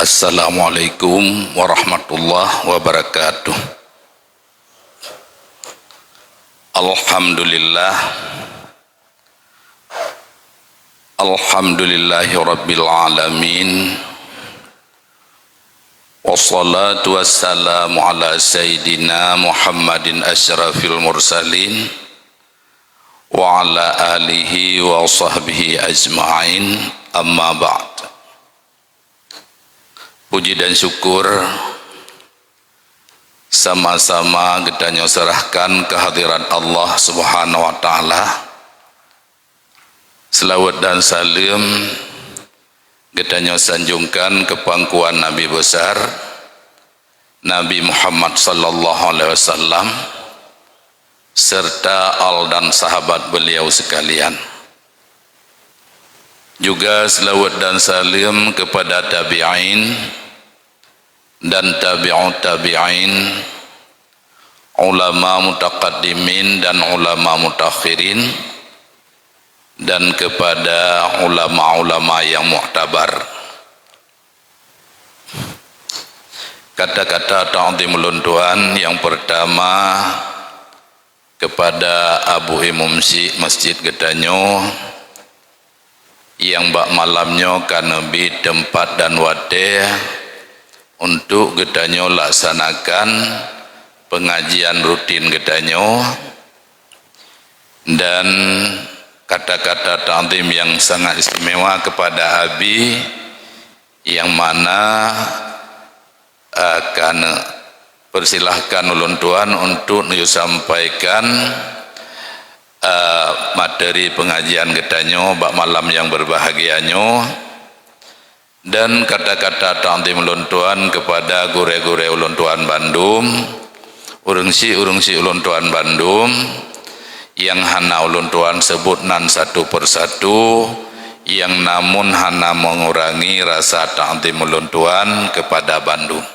Assalamualaikum warahmatullahi wabarakatuh. Alhamdulillah, alhamdulillahi rabbil alamin. Wassalatu wassalamu ala sayyidina Muhammadin asyrafil mursalin wa ala alihi wa sahbihi ajma'in, amma ba'd. Puji dan syukur sama-sama kita serahkan kehadiran Allah Subhanahu wa taala. Selawat dan salam kita sanjungkan ke pangkuan Nabi besar Nabi Muhammad sallallahu alaihi wasallam serta al dan sahabat beliau sekalian. Juga selawat dan salam kepada tabi'in dan tabi'ut tabi'in, ulama mutaqaddimin dan ulama mutakhirin, dan kepada ulama-ulama yang mu'tabar. Kata-kata ta'zimul Tuhan yang pertama kepada Abu Imumsi Masjid Gedanyo yang bak malamnya kanabi tempat dan wadah untuk Gedanyo laksanakan pengajian rutin Gedanyo, dan kata-kata ta'zim yang sangat istimewa kepada Abi yang mana akan persilahkan ulun tuan untuk sampaikan materi pengajian Gedanyo bak malam yang berbahagianyo. Dan kata-kata ta'zim ulun tuan kepada gure-gure ulun tuan Bandung, urungsi ulun tuan Bandung yang hana ulun tuan sebut nan satu persatu, yang namun hana mengurangi rasa ta'zim ulun tuan kepada Bandung.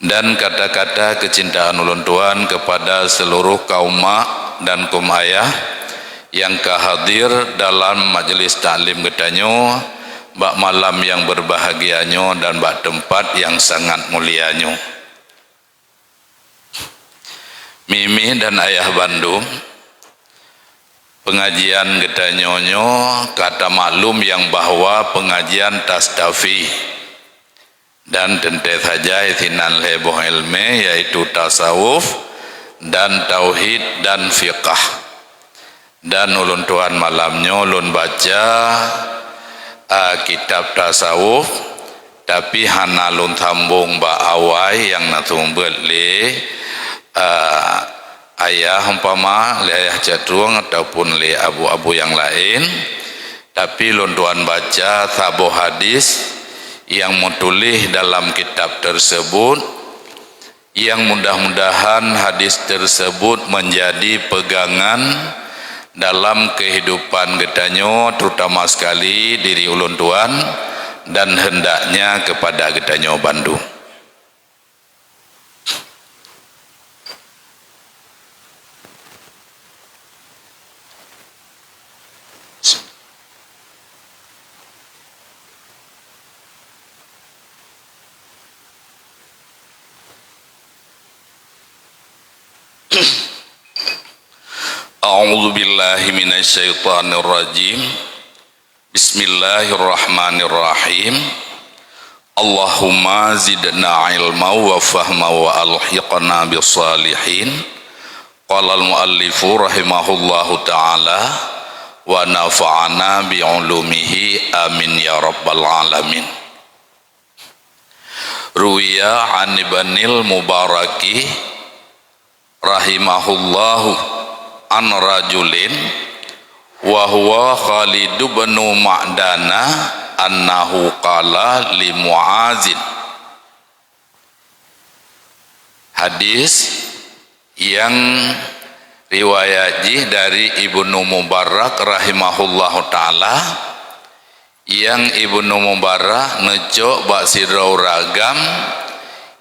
Dan kata-kata kecintaan ulun tuan kepada seluruh kaum mak dan kaum ayah yang kehadir dalam majelis ta'lim Gedanyo bak malam yang berbahagianyo dan bak tempat yang sangat mulianyo. Mimi dan ayah Bandung, pengajian Gedanyonyo kata maklum yang bahwa pengajian tasdafi dan tentu saja isinan leboh ilmu yaitu tasawuf dan tauhid dan fiqah. Dan ulun tuan malamnya ulun baca kitab tasawuf, tapi hana lun sambung ba awai yang natumbel le ayah umpama le ayah jadruang ataupun le abu-abu yang lain, tapi lun tuan baca sabo hadis yang mutulih dalam kitab tersebut, yang mudah-mudahan hadis tersebut menjadi pegangan dalam kehidupan Gedanyo, terutama sekali diri ulun tuan dan hendaknya kepada Gedanyo Bandung. A'udzu billahi minasyaitonir rajim. Bismillahirrahmanirrahim. Allahumma zidna ilma wa fahma wa alhiqna bisalihin. Qala al-muallifu rahimahullahu ta'ala wa nafa'ana bi'ulumihi amin ya rabbal alamin. Ruwiya an ibnil mubaraki rahimahullahu an rajulin wa huwa Khalid bin Ma'dana annahu qala li Mu'azin. Hadis yang riwayat dari Ibnu Mubarak rahimahullahu taala, yang Ibnu Mubarak neco bak sirau ragam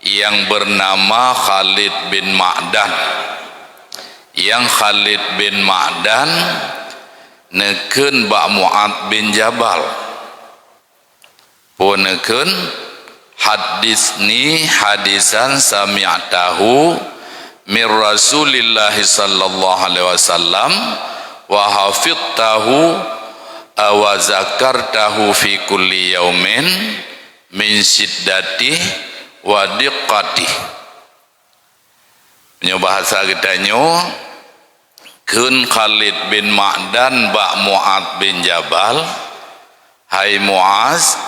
yang bernama Khalid bin Ma'dan, yang Khalid bin Ma'dan neken bak Mu'ad bin Jabal, puneken hadisni hadisan sami'tahu min Rasulillah sallallahu alaihi wasallam wa hafidtahu wa zakartahu fi kulli yaumin min siddati wa diqqati. Nyo bahasa kita nyo kun Khalid bin Ma'dan ba Mu'ad bin Jabal, hai Mu'az,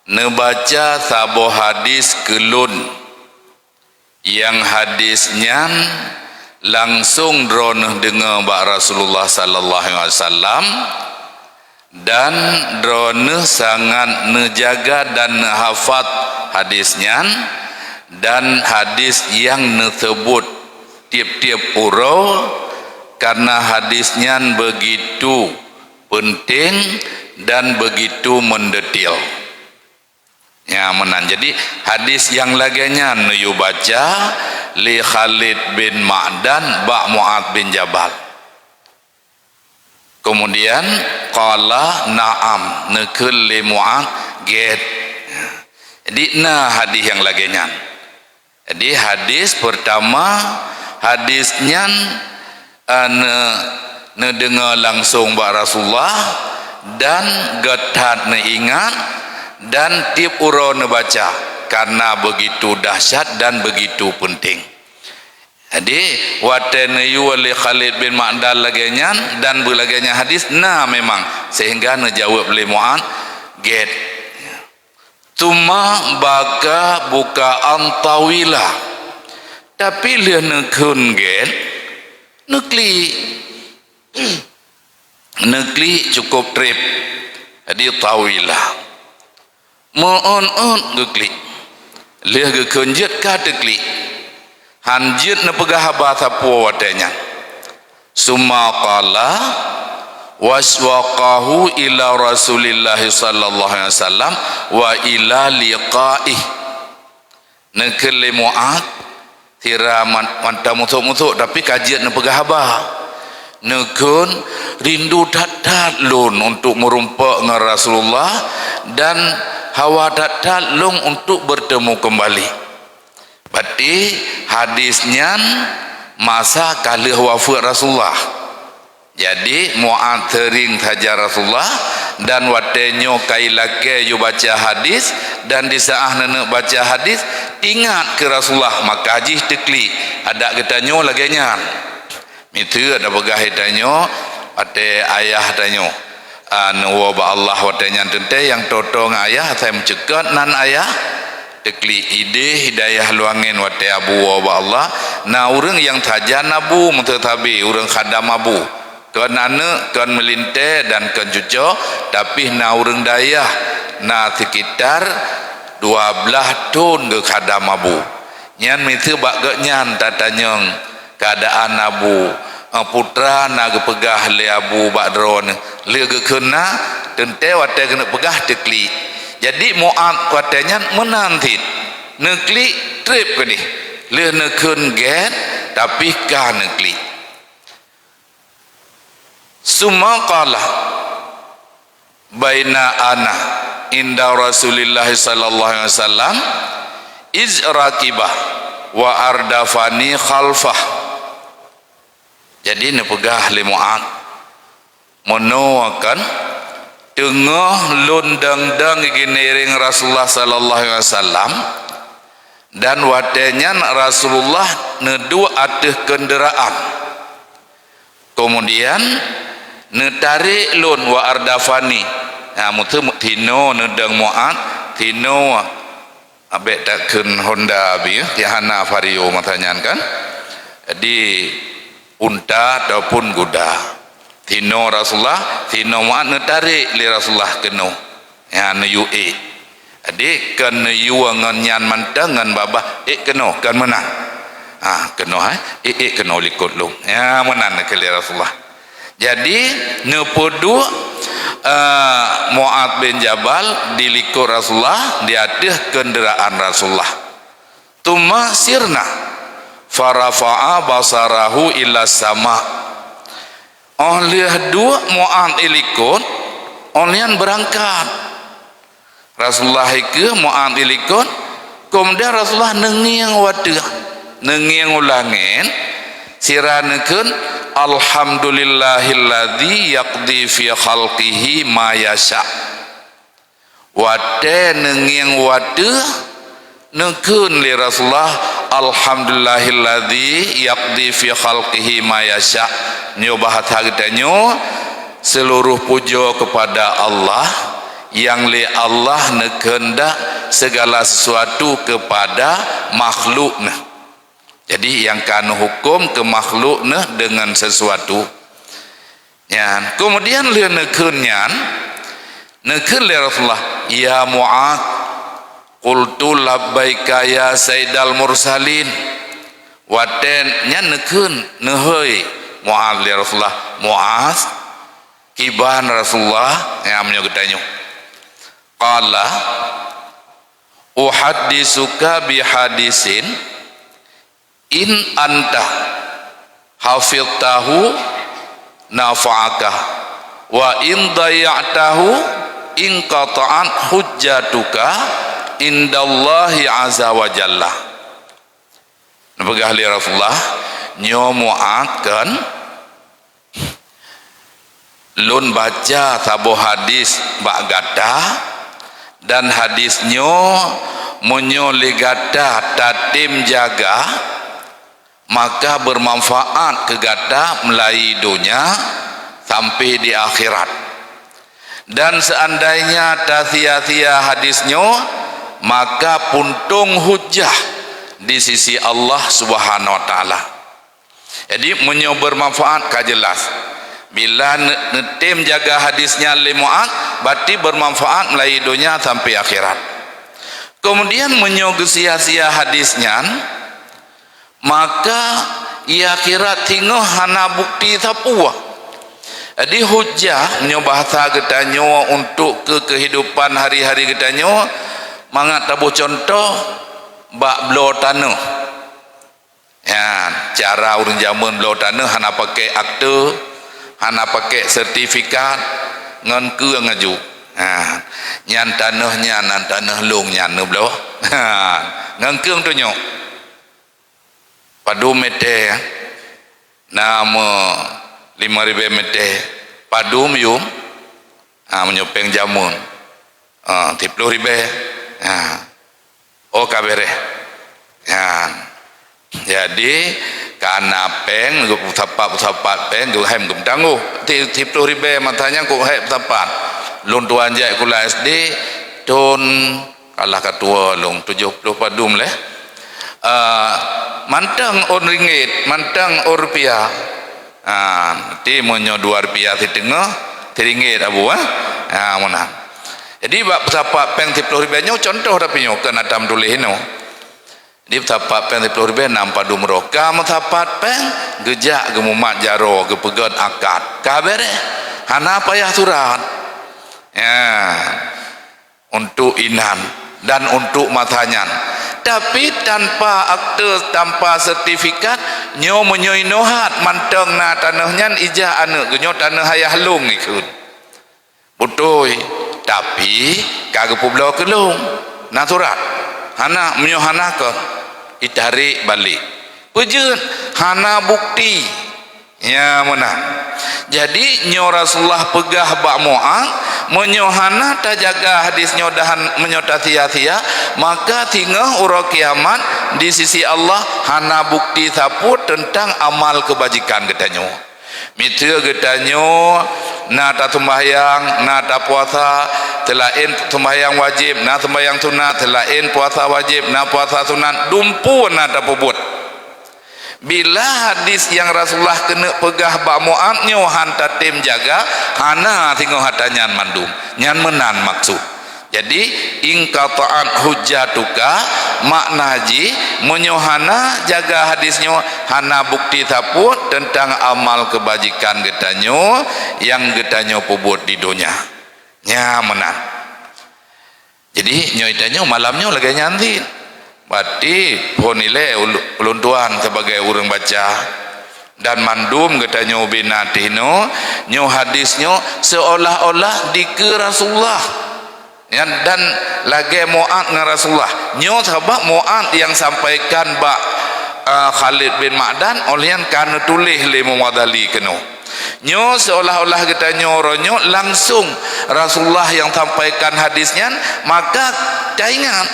nebaca sabo hadis kelun yang hadisnya langsung droneh dengar bak Rasulullah sallallahu alaihi wasallam dan droneh sangat nejaga dan nehafat hadisnya, dan hadis yang nesebut tiap-tiap urau karena hadisnya begitu penting dan begitu mendetil. Ya menan. Jadi hadis yang laginya nuyu baca li Khalid bin Ma'dan ba Mu'ad bin Jabal. Kemudian qala na'am nekul li Mu'ad get. Jadi nah hadis yang laginya. Jadi hadis pertama hadisnya ne dengar langsung bak Rasulullah dan getat ne ingat dan tiap urau ne baca karena begitu dahsyat dan begitu penting. Jadi watene yuwali Khalid bin Ma'dal laginya dan belaganya hadis nah memang sehingga ne jawab oleh Mu'ad get. Tuma baka buka antawila tapi dia nekun get nekli cukup trip jadi tawila mohon gekli dia gekunjut ka tekli hanjut ne pegah bahasa puwatanya summa qala waswaqahu ila Rasulillah sallallahu alaihi wasallam wa ila liqa'ih nekul Mu'ad tira mantap mutuk-mutuk tapi kajian ne pegah abah nekun rindu dadat lun untuk merumpak dengan Rasulullah dan hawa dadat lun untuk bertemu kembali. Berarti hadisnya masa kali wafat Rasulullah. Jadi Mu'ad tering saja Rasulullah dan watenyo kailake yu baca hadis dan di saat nenek baca hadis ingat ke Rasulullah maka haji tekli ada ketanyo laginya itu ada pegah hitanyo ada ayah tanyo nuwa ba Allah watenya tente yang totong ayah saya mencekat nan ayah tekli ide hidayah luangin wate abu wa ba Allah na urang yang tajan abu mutatabi urang khadam abu kan anak kan melinte dan kan cucu tapi na urang dayah na sekitar 12 tahun ke khadam abu nyan mitu bak ge nyan tatanyong keadaan abu putra na ge pegah le abu bak dron le ge kena tente wate kena pegah tekli. Jadi Mu'ad watenya menantit nekli trip ke ni le nekun get tapi ka nekli summa qala baina ana inda Rasulillah sallallahu alaihi wasallam iz rakibah wa ardafani khalfah. Jadi ne pegah le Mu'ad monoakan tengah lundang-dang gineering Rasulullah sallallahu alaihi wasallam dan watenya Rasulullah nedu ateh kenderaan kemudian netari lun wa ardafani mutu tino nedang Mu'ad tino abek takun Honda abi Tihana Vario matanyan kan di unta ataupun kuda tino Rasulullah tino Mu'ad netari li Rasulullah keno ya ne UE adik kan yu ngan mantangan babah keno kan menang keno keno likut lu ya menang ke li Rasulullah. Jadi nepodu Mu'ad bin Jabal di likur Rasulullah di atas kenderaan Rasulullah. Tuma sirna farafa'a basarahu ila sama. Oleh dua Mu'ad ilikut olian berangkat. Rasulullah ke Mu'adz ilikun kemudian Rasulullah nengiang wadah nengiang ulangin siranekeun alhamdulillahilladzi yaqdi fi khalqihi ma yasha wate nengiang wadah nekeun li Rasulullah alhamdulillahilladzi yaqdi fi khalqihi ma yasha nyobahat hartanyo seluruh puja kepada Allah yang li Allah nekeundak segala sesuatu kepada makhlukna. Jadi yang kan hukum ke makhlukna dengan sesuatu. Ya, kemudian li nekeunyan nekeun li Rasulullah ya Mu'adz qultu labbaika ya sayyidal mursalin waten nya nekeun neuheuy Mu'adz li Rasulullah Mu'adz kiban Rasulullah yang menyogedanya qala uhaddisuka bihadisin in anta hafidtahu nafa'aka wa in daya'tahu in qata'an hujjatuka indallahi azza wa jalla. Napegah li Rasulullah nyo Mu'adz kan lun baca tabuh hadis bak gata dan hadisnyo munyo li gata tatim jaga maka bermanfaat ke gata melai dunia sampai di akhirat. Dan seandainya tak sia-sia hadisnyo maka puntung hujah di sisi Allah Subhanahu wa taala. Jadi munyo bermanfaat ka jelas. Bila netim jaga hadisnya li Mu'adz berarti bermanfaat melai dunia sampai akhirat. Kemudian munyo sia-sia hadisnya maka ia kira tinggal hana bukti tapua. Jadi hujah menyo bahasa getanyo untuk ke kehidupan hari-hari getanyo mangat tabu contoh bak blo tanah. Ya, cara urang zaman blo tanah hana pakai akte, hana pakai sertifikat ngan ke ngaju. Ha, nyan tanahnya nan tanah long nyan blo. Ha, ngan keung tu nyo. Padu mete nama 5.000 mete padum yum menyopeng jamun 30.000 oh kabere ya jadi karena peng sapat peng gue hem gum tangguh 30.000 matanya ku hem sapat lun tuan jai kula SD ton kalah katua long 70 padum leh mantang on ringgit mantang on rupiah ti monyo 2 rupiah ti tengah ringgit abu mana jadi bak pesapa peng 30.000 nyo contoh tapi nyo kena tam tulis no di pesapa peng 30.000 nampak du meroka metapat peng gejak gemumat jaro gepegat akad kabere hana payah surat ya untuk inan dan untuk matanya tapi tanpa akte tanpa sertifikat nyo menyoinohat manteng na tanahnya ijah anu genyo tanah hayah lung ikut betul tapi kagak publau kelung na surat hana menyohana ke ditarik balik ujud hana bukti ya menang jadi nyo Rasulullah pegah bak Mu'adz menyohana tak jaga hadis nyodahan menyota sia-sia maka tinggal ura kiamat di sisi Allah hana bukti sapu tentang amal kebajikan getanyo mitra getanyo na ta sembahyang na ta puasa telain sembahyang wajib na sembahyang sunat telain puasa wajib na puasa sunat dumpu na ta pubut. Bila hadis yang Rasulullah kena pegah bak Mu'adz nyo hanta tim jaga hana tinggal hatanyan mandum nyan menan maksud. Jadi ingqata'at hujjatuka makna haji menyohana jaga hadisnya hana bukti taput tentang amal kebajikan getanyo yang getanyo pubut di dunia nya menan. Jadi nyoitanyo malamnya lagi nyanti berarti honile uluntuan sebagai orang baca dan mandum getanyo binatino nyo hadisnya seolah-olah dike Rasulullah ya, dan lagi Mu'ad dengan Rasulullah nyo sahabat Mu'ad yang sampaikan bak Khalid bin Ma'dan oleh yang kana tulis le Muhammad Ali keno nyo seolah-olah kita nyoronyo langsung Rasulullah yang sampaikan hadisnya, maka ingat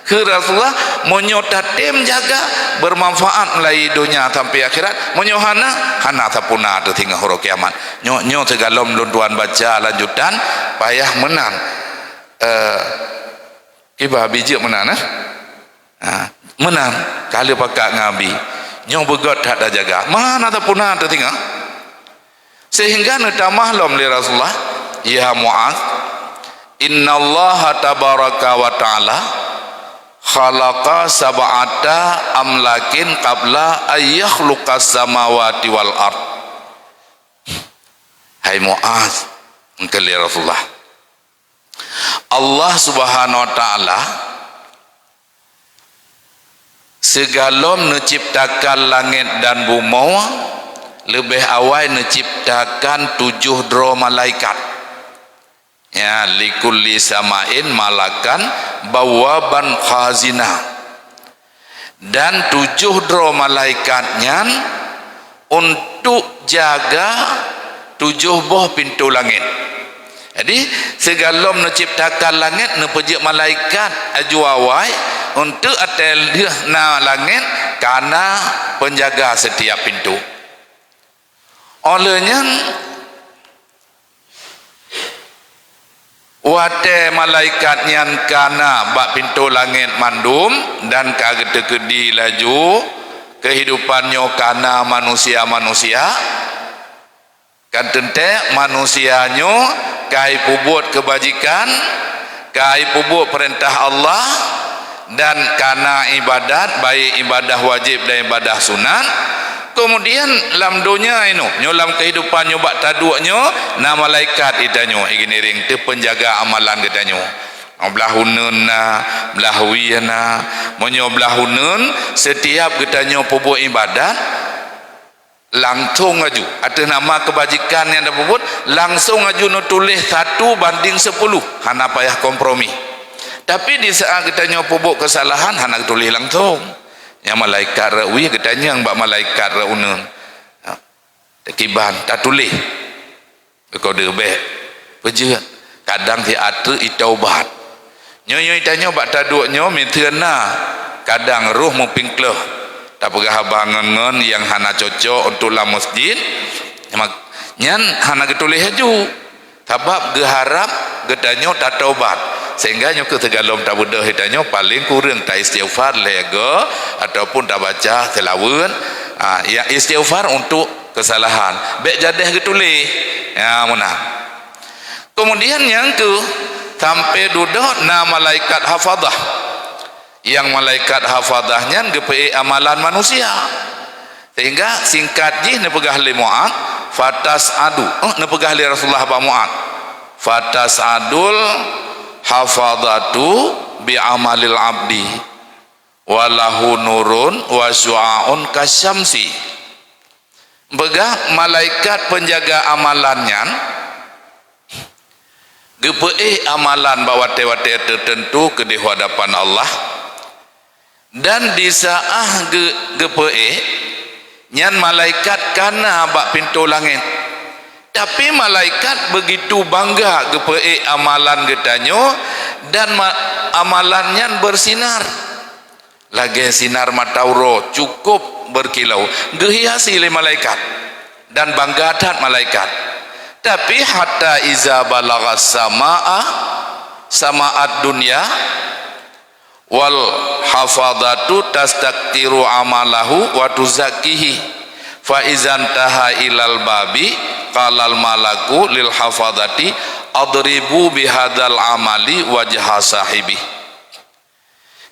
ke Rasulullah menyota tim jaga bermanfaat mulai dunia sampai akhirat, hana tapuna tu tinggal huruf kiamat. Nyo segalom luntuan baca lanjutan payah menang kiba biji menang menang kali pakak ngabi nyo begot tak ada jaga mana tapuna tu tinggal sehingga nutamahlom li Rasulullah ya Mu'adz innallaha tabaraka wa ta'ala khalaqa sab'ata amlakin qabla ayyakhluqas samawati wal ard. Hai Mu'adz, engkau Rasulullah, Allah subhanahu wa ta'ala segalom menciptakan langit dan bumi lebih awal menciptakan 7 dro malaikat, ya, likulli samain malakan bawaban khazina, dan 7 dro malaikatnya untuk jaga 7 buah pintu langit. Jadi segalom menciptakan langit nepejik malaikat ajuawai untuk atel dia na langit karena penjaga setiap pintu. Olehnya wate malaikat yang kana bak pintu langit mandum dan kaget kedi laju kehidupannya kana manusia kan tente manusianyo kai pubut kebajikan, kai pubut perintah Allah, dan kana ibadat baik ibadah wajib dan ibadah sunat. Kemudian lam dunia inu nyolam kehidupan nyobak taduaknyo na malaikat itanyo igini ring te penjaga amalan getanyo belahunun na belahwiyana monyo belahunun setiap getanyo pubuk ibadat langsung aju ada nama kebajikan yang ada pubut langsung aju no tulis 1:10 hana payah kompromi. Tapi di saat getanyo pubuk kesalahan hana tulis langsung yang malaikat rawi katanya yang bak malaikat raunun kiban tak tulis kode beh peje kadang si atu itaubat nyo itanya bak taduknyo mitena kadang ruh mupingkleh tak pegah bangun yang hana cocok untuk la masjid nyan hana getulis aju sebab geharap gedanyo tak taubat sehingga nyo ketegalom tak budah hitanyo paling kurang tak istighfar lega ataupun tak baca tilawat ya istighfar untuk kesalahan baik jadah getulih ya munah. Kemudian yang ke sampai duduk na malaikat hafadah yang malaikat hafadahnya gepe amalan manusia sehingga singkat ji nepegah li Mu'adz fatas adu nepegah li Rasulullah ba Mu'adz fatas adul hafadatu bi amalil abdi walahu nurun wa syu'aun kasyamsi. Begah malaikat penjaga amalannya gepee amalan bawa wate tertentu ke di hadapan Allah, dan di saat gepee nyan malaikat kana bak pintu langit. Tapi malaikat begitu bangga gepee amalan getanyo dan amalannya bersinar lagi sinar matauro cukup berkilau gehiasi oleh malaikat dan bangga adat malaikat. Tapi hatta iza balagas sama'at dunya wal hafadatu tastaktiru amalahu wa tuzakihi fa izan taha ilal babi qalal malaku lil hafadati adribu bihadal amali wajha sahibi.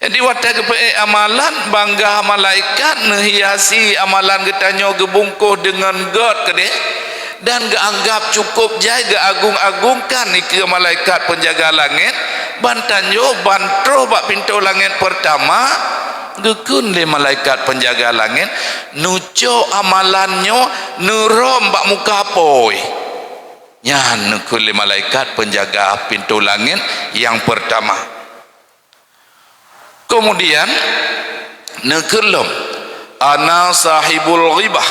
Jadi watak amalan bangga malaikat nehiasi amalan getanyo gebungkuh dengan god kede dan geanggap cukup jai geagung-agungkan iki malaikat penjaga langit bantanyo bantro bak pintu langit pertama gekun le malaikat penjaga langit nuco amalannya nurom bak muka poi nyan nekuli malaikat penjaga pintu langit yang pertama. Kemudian nekelum ana sahibul ghibah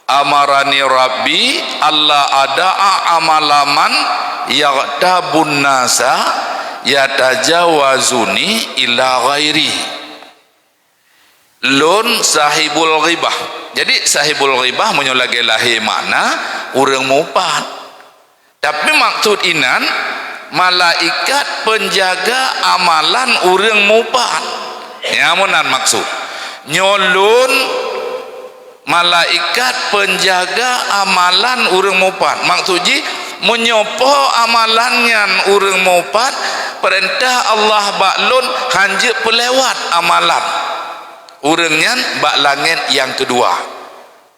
amarani rabbi alla ada'a amalaman yaghtabun nasa yatajawazuni ila ghairi. Lun sahibul ghibah. Jadi sahibul ghibah menyolagi lahir makna urang mupat. Tapi maksud inan malaikat penjaga amalan urang mupat. Ya munan maksud. Nyolun malaikat penjaga amalan urang mupat. Maksudnya menyopo amalannya urang mupat, perintah Allah baklun hanjep pelewat amalan urangnya bak langit yang kedua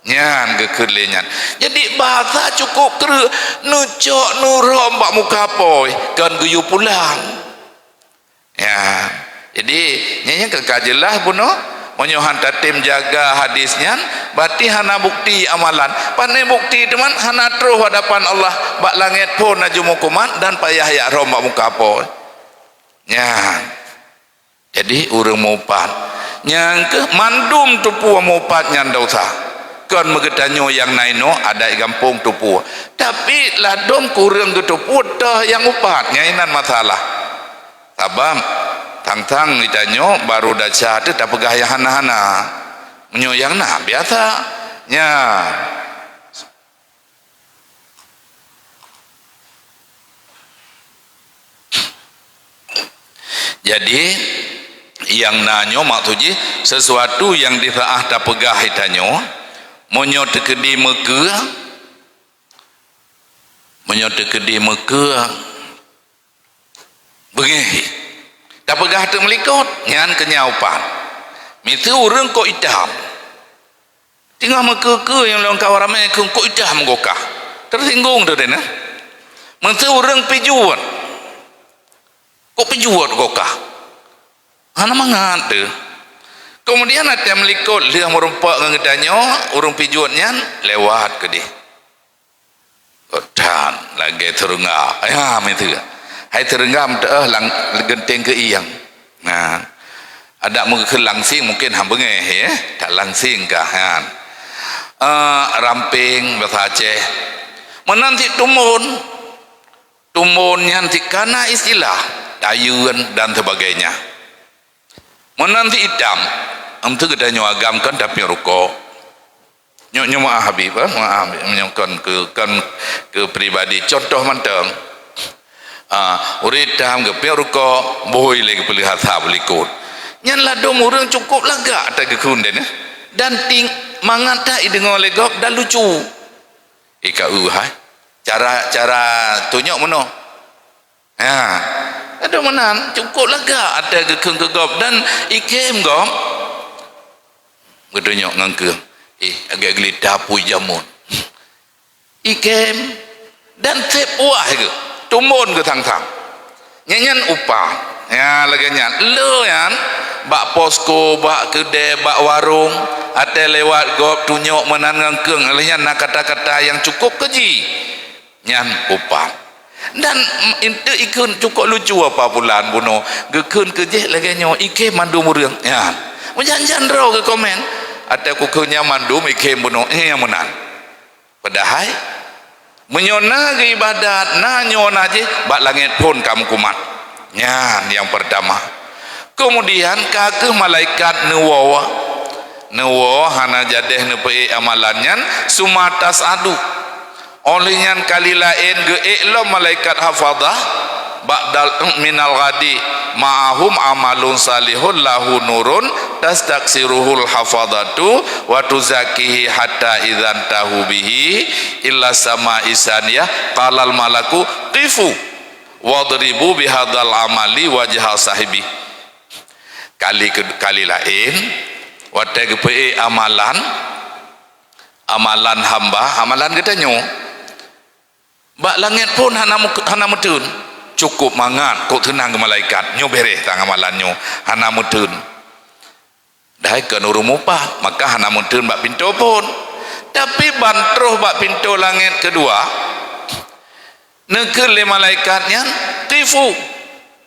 nyan kekerlenyan. Jadi bahasa cukup kera nucok nurom bak muka poi kan guyu pulang ya. Jadi nyanyi kekajelah buno menyohan tatim jaga hadisnya berarti hana bukti amalan pandai bukti teman hana terus hadapan Allah bak langit pun najum hukuman dan payah ya rom bak muka poi ya. Jadi urang mupat yang ke mandum tupu mupat nyan dosa kan megetanyo yang naino ada gampung tupu tapi ladom kurang ke tupu dah yang upat nyainan masalah sabam tang-tang ditanyo baru daca tu tak pegah yang hana-hana menyoyang nah biasa nya. Jadi yang nanyo maksudnya sesuatu yang ditaah tak pegah hitanyo monyo tekedi meke bengehi tak pegah tak melikot nyan kenyaupan mitu urang kok idam tinggal meke yang long kawan ramai kok idam gokah tersinggung tu dena mitu urang pijuat kok pijuat gokah hana mangat tu. Kemudian ada melikut dia merumpak ngedanyo urung pijuatnya lewat ke dia. Dan lagi terengah. Ya itu. Hai terenggam dah lang genting ke iyang. Nah, ada mungkin langsing mungkin hambengeh ya, tak langsing kah kan. Ramping bahasa Aceh. Menanti tumun nyanti kana istilah dayun dan sebagainya. Menanti hitam itu kita agamkan tapi rukuk nyo maaf habib maaf menyokon ke pribadi contoh manteng uridam ke rukuk boy lagi pelihat sabelikut nyan ladom urang cukup lega ada kekunden dan ting mangata idengol legok dan lucu ikau hai cara tunjuk meno ya ada menan cukup lega ada gekeng-gegop dan ikem gom gedonyok ngangkeung agak geli dapu jamun ikem dan tep wah ke tumun ke tang-tang nyanyan upah ya laganya lo yan bak posko bak kedai bak warung ada lewat gop tunjuk menan ngangkeung alihnya nak kata-kata yang cukup keji nyan upah dan itu ikun cukup lucu apa bulan buno gekun kejeh lagi nyo ike mandu murang ya menjanjan raw ke komen ada kukunya mandum ike buno yang menan padahal menyona ke ibadat na nyona je bak langit pun kamu kumat ya yang pertama. Kemudian kakek malaikat nuwa hana jadeh nepe amalannya sumatas adu olehnya kali lain ge'iklah malaikat hafadah ba'dal minal ghadi ma'ahum amalun salihun lahu nurun tastaksiruhul hafadatu wa tuzakihi hatta idzan tahu bihi illa sama isaniyah qalal malaku qifu wadribu bihadzal amali wajha sahibi. Kali lain wate gepe amalan hamba amalan kita nyo bak langit pun hana mutun cukup mangat kok tenang ke malaikat nyo bereh tang amalan nyo hana mutun dai ke nuru mupah maka hana mutun bak pintu pun tapi bantroh bak pintu langit kedua Nekul le malaikatnya tifu.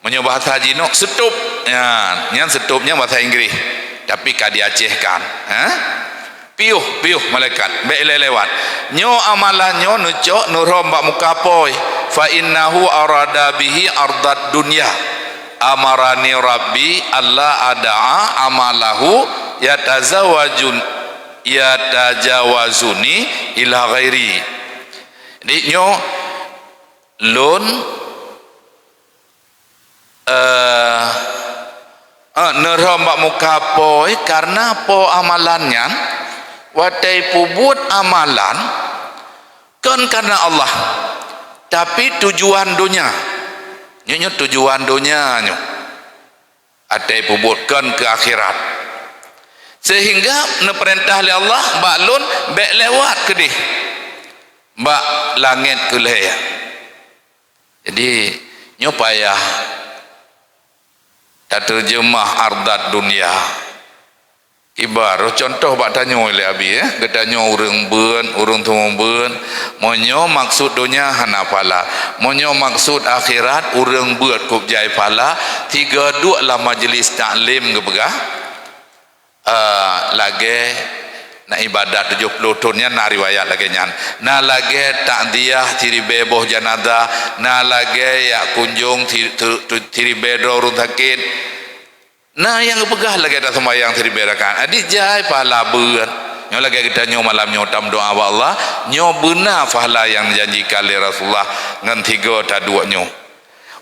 Menyo bahasa jinok setup. Ya, yang setupnya bahasa Inggris. Tapi kad diacehkan. Piuh malaikat baik lewat nyo amalannya nucok nurom bak mukapoi fa innahu arada bihi ardat dunya amarani rabbi alla ada'a amalahu yatajawazuni ila ghairi. Jadi nyo lun nurom bak mukapoi karena po amalannya watai pubut amalan kan karena Allah tapi tujuan dunia nyo tujuan dunia nyo atai pubut kan ke akhirat sehingga neperintah oleh Allah baklun bek lewat ke di bak langit ke leher. Jadi nyo payah tak terjemah ardat dunia. Ibarat contoh bak tanyo oleh abi getanyo urang beun urang tumung beun monyo maksud dunia hana pala monyo maksud akhirat urang beut kup jai pala tiga dua lah majlis taklim ke begah lagi nak ibadat 70 tunnya nak riwayat lagi nyan na lagi takdiah tiri beboh janazah na lagi ya kunjung tiri bedro urang sakit. Nah yang pegah lagi ada sembahyang tiri berakan adik jai pahala berat nyo lagi kita nyo malam nyo tam doa wa Allah nyo benar pahala yang janjikan oleh Rasulullah ngan tiga ta dua nyo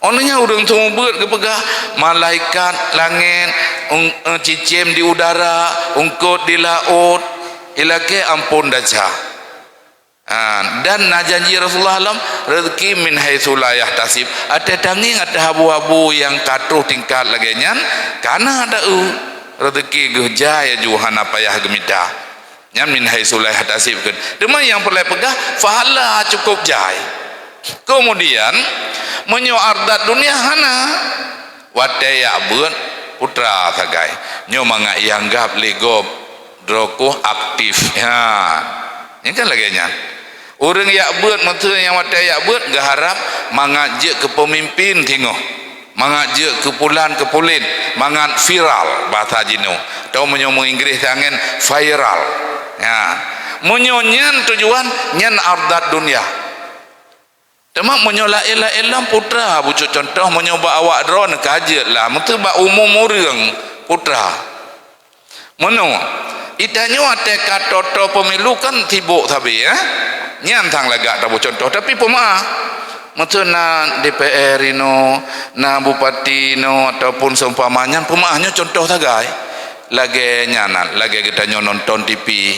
onnya urang tu berat ke pegah malaikat langit cicim di udara ungkut di laut ilake ampun daca. Dan janji Rasulullah alam rezeki min haitsu la yahtasib ada tanging ada habu-habu yang katuh tingkat lagi nyan karena ada rezeki gejaya juhana payah gemita nyan min haitsu la yahtasib kan demang yang perlu pegah pahala cukup jai kemudian menyo ardat dunia hana wataya beun putra sagai nyo manga ianggap lego droku aktif ini kan lagi nyan orang yak buat maksud yang watai yak buat gak harap mengajak ke pemimpin tengok mengajak ke pulin mangat viral bahasa jino atau menyomong Inggris tangan viral ya menyonyan tujuan nyan ardat dunia temak menyola elam putra bucu contoh menyoba awak drone kajet lah maksud bak umum orang putra meno itanyo ate katoto pemilu kan tibuk tapi ya nyantang lagak tabu contoh tapi pemaaf maksud na DPR ino na bupati no ataupun seumpamanya pemaafnya contoh tagai lagi nyanan lagi kita nonton TV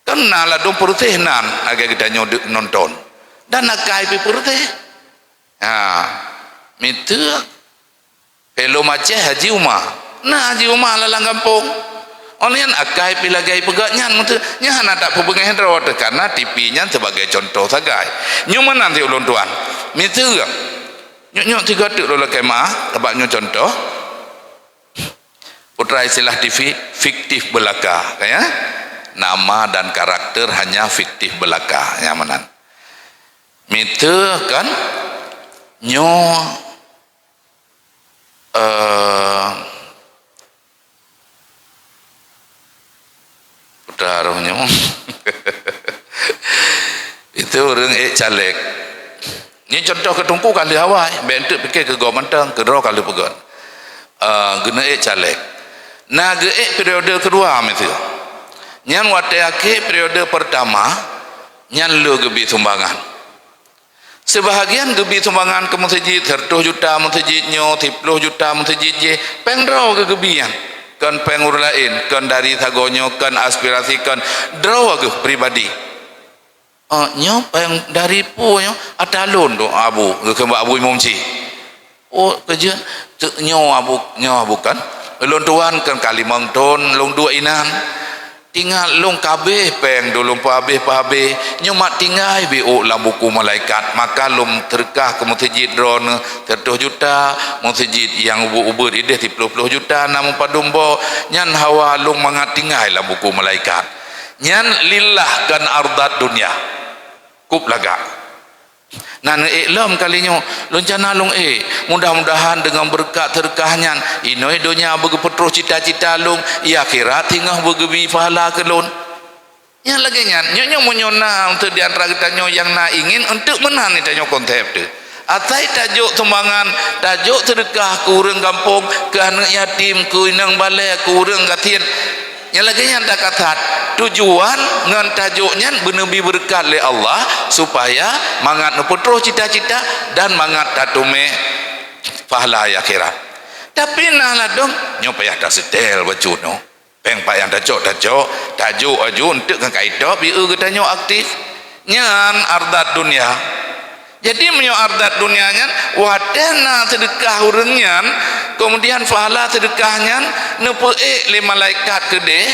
kan nala dong peruteh nan lagi kita nonton dan nakai pi peruteh mitu pelo maceh haji umah nah haji umah lalang kampung Onian akai pilagai pegaknya nya hana tak pebengeh rawat karena TV-nya sebagai contoh sagai. Nyoman nanti ulun tuan. Mitu nyok tiga tu lo kemah tabaknya contoh. Putra istilah TV fiktif belaka ya. Nama dan karakter hanya fiktif belaka yang menan. Mitu kan nyo taruhnya itu orang caleg ini contoh ketungku kali awal bentuk fikir ke gomantang ke roh kali pegon guna caleg nah periode kedua itu nyan watake periode pertama nyan lu gebi sumbangan sebahagian gebi sumbangan ke masjid 100 juta masjidnya 30 juta masjid je pengrau ke gebian kan pengur lain kan dari tagonyo kan aspirasi kan draw ke pribadi nyo peng dari pu nyo atalun do abu ke abu mumci kerja nyo abu kan lon tuan kan kalimang ton long dua inan tinggal long kabeh peng dulung pabeh nyo mak tinggal bu lam buku malaikat maka lum terkah ke masjid drone 100 juta masjid yang ubur ideh 30 juta namun padumbo nyan hawa lung mangat tinggal lam buku malaikat nyan lillah kan ardat dunia kup laga nan iklam kalinya loncana long mudah-mudahan dengan berkat terkahnya inoi dunia berpetroh cita-cita long ya akhirat tinggal bergebi pahala kelon yang lagi nyonya menyona untuk diantara kita yang nak ingin untuk menang ni tanyo konsep tu atai tajuk tumbangan tajuk sedekah ke urang kampung ke anak yatim ke inang balai ke urang gatin yang lagi yang tak kata tujuan dengan tajuknya benabi berkat oleh Allah supaya mangat neputroh cita-cita dan mangat tatume pahala akhirat. Tapi nah ladong nyo payah tak setel bacu no. Peng payah tajuk tajuk aju untuk kan kaidah bi kita nyo aktif nyan ardat dunia. Jadi menyo ardat dunianya wadana sedekah urangnya kemudian pahala sedekahnya nepe le malaikat gede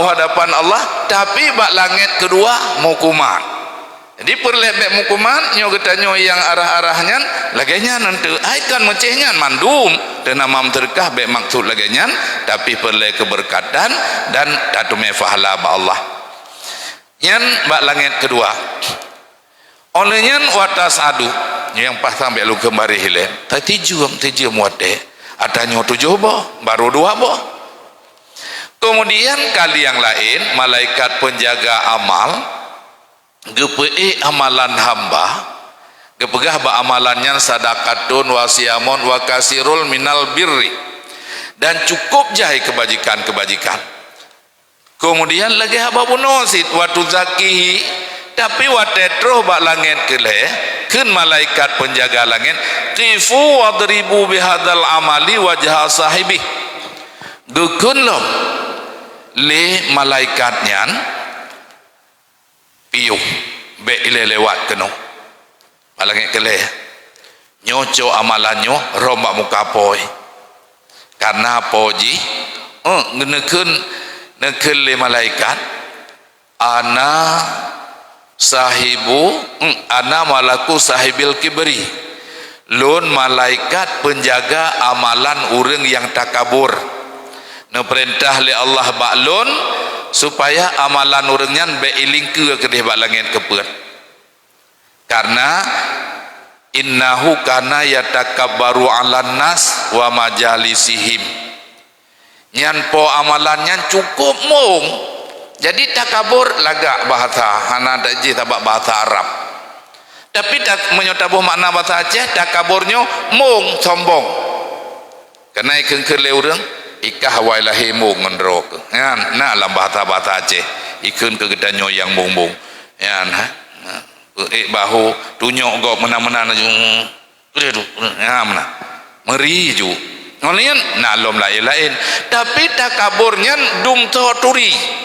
hadapan Allah tapi bak langit kedua mukuman. Jadi perlebek mukuman nyo kita nyo yang arah-arahnya laganya nanti aikan mecehnya mandum dan nama sedekah bek maksud laganya tapi perle keberkatan dan tatume pahala ba Allah. Yan bak langit kedua. Olehnya watas adu yang pas sampai lu kembali hilang tiju muate adanya 7 boh baru 2 boh kemudian kali yang lain malaikat penjaga amal gepei amalan hamba gepegah ba amalannya sadaqatun wasiamun wa kasirul minal birri dan cukup jahai kebajikan kemudian lagi haba bunosit watu zakihi tapi watetro bak langit kele kun malaikat penjaga langit qifu wadribu bihadal amali wajah sahibi dukun lo le malaikatnya piuh be ile lewat keno malangit kele nyoco amalannya rombak muka poi karena poji nekun le malaikat ana sahibu ana malaku sahibil kibri lun malaikat penjaga amalan urang yang takabur na perintah li Allah baklun supaya amalan urangnya be ilingke ke bak langit kepeut karena innahu kana yatakabbaru 'alan nas wa majalisihim nyan po amalannya cukup mung. Jadi takabur lagak bahasa hana daji tabak bahasa Arab. Tapi tak menyotabuh makna bahasa Aceh takaburnya mung sombong. Karena ikan kerle urang ikah wailahi mung ngendrok. Ya, nah dalam bahasa Aceh ikan kegedanyo yang mung-mung. Ya, bahu tunyok go menang-menang aju. Ya, mana? Meri ju. Ngolian nalom lain-lain. Tapi takaburnya dum turi.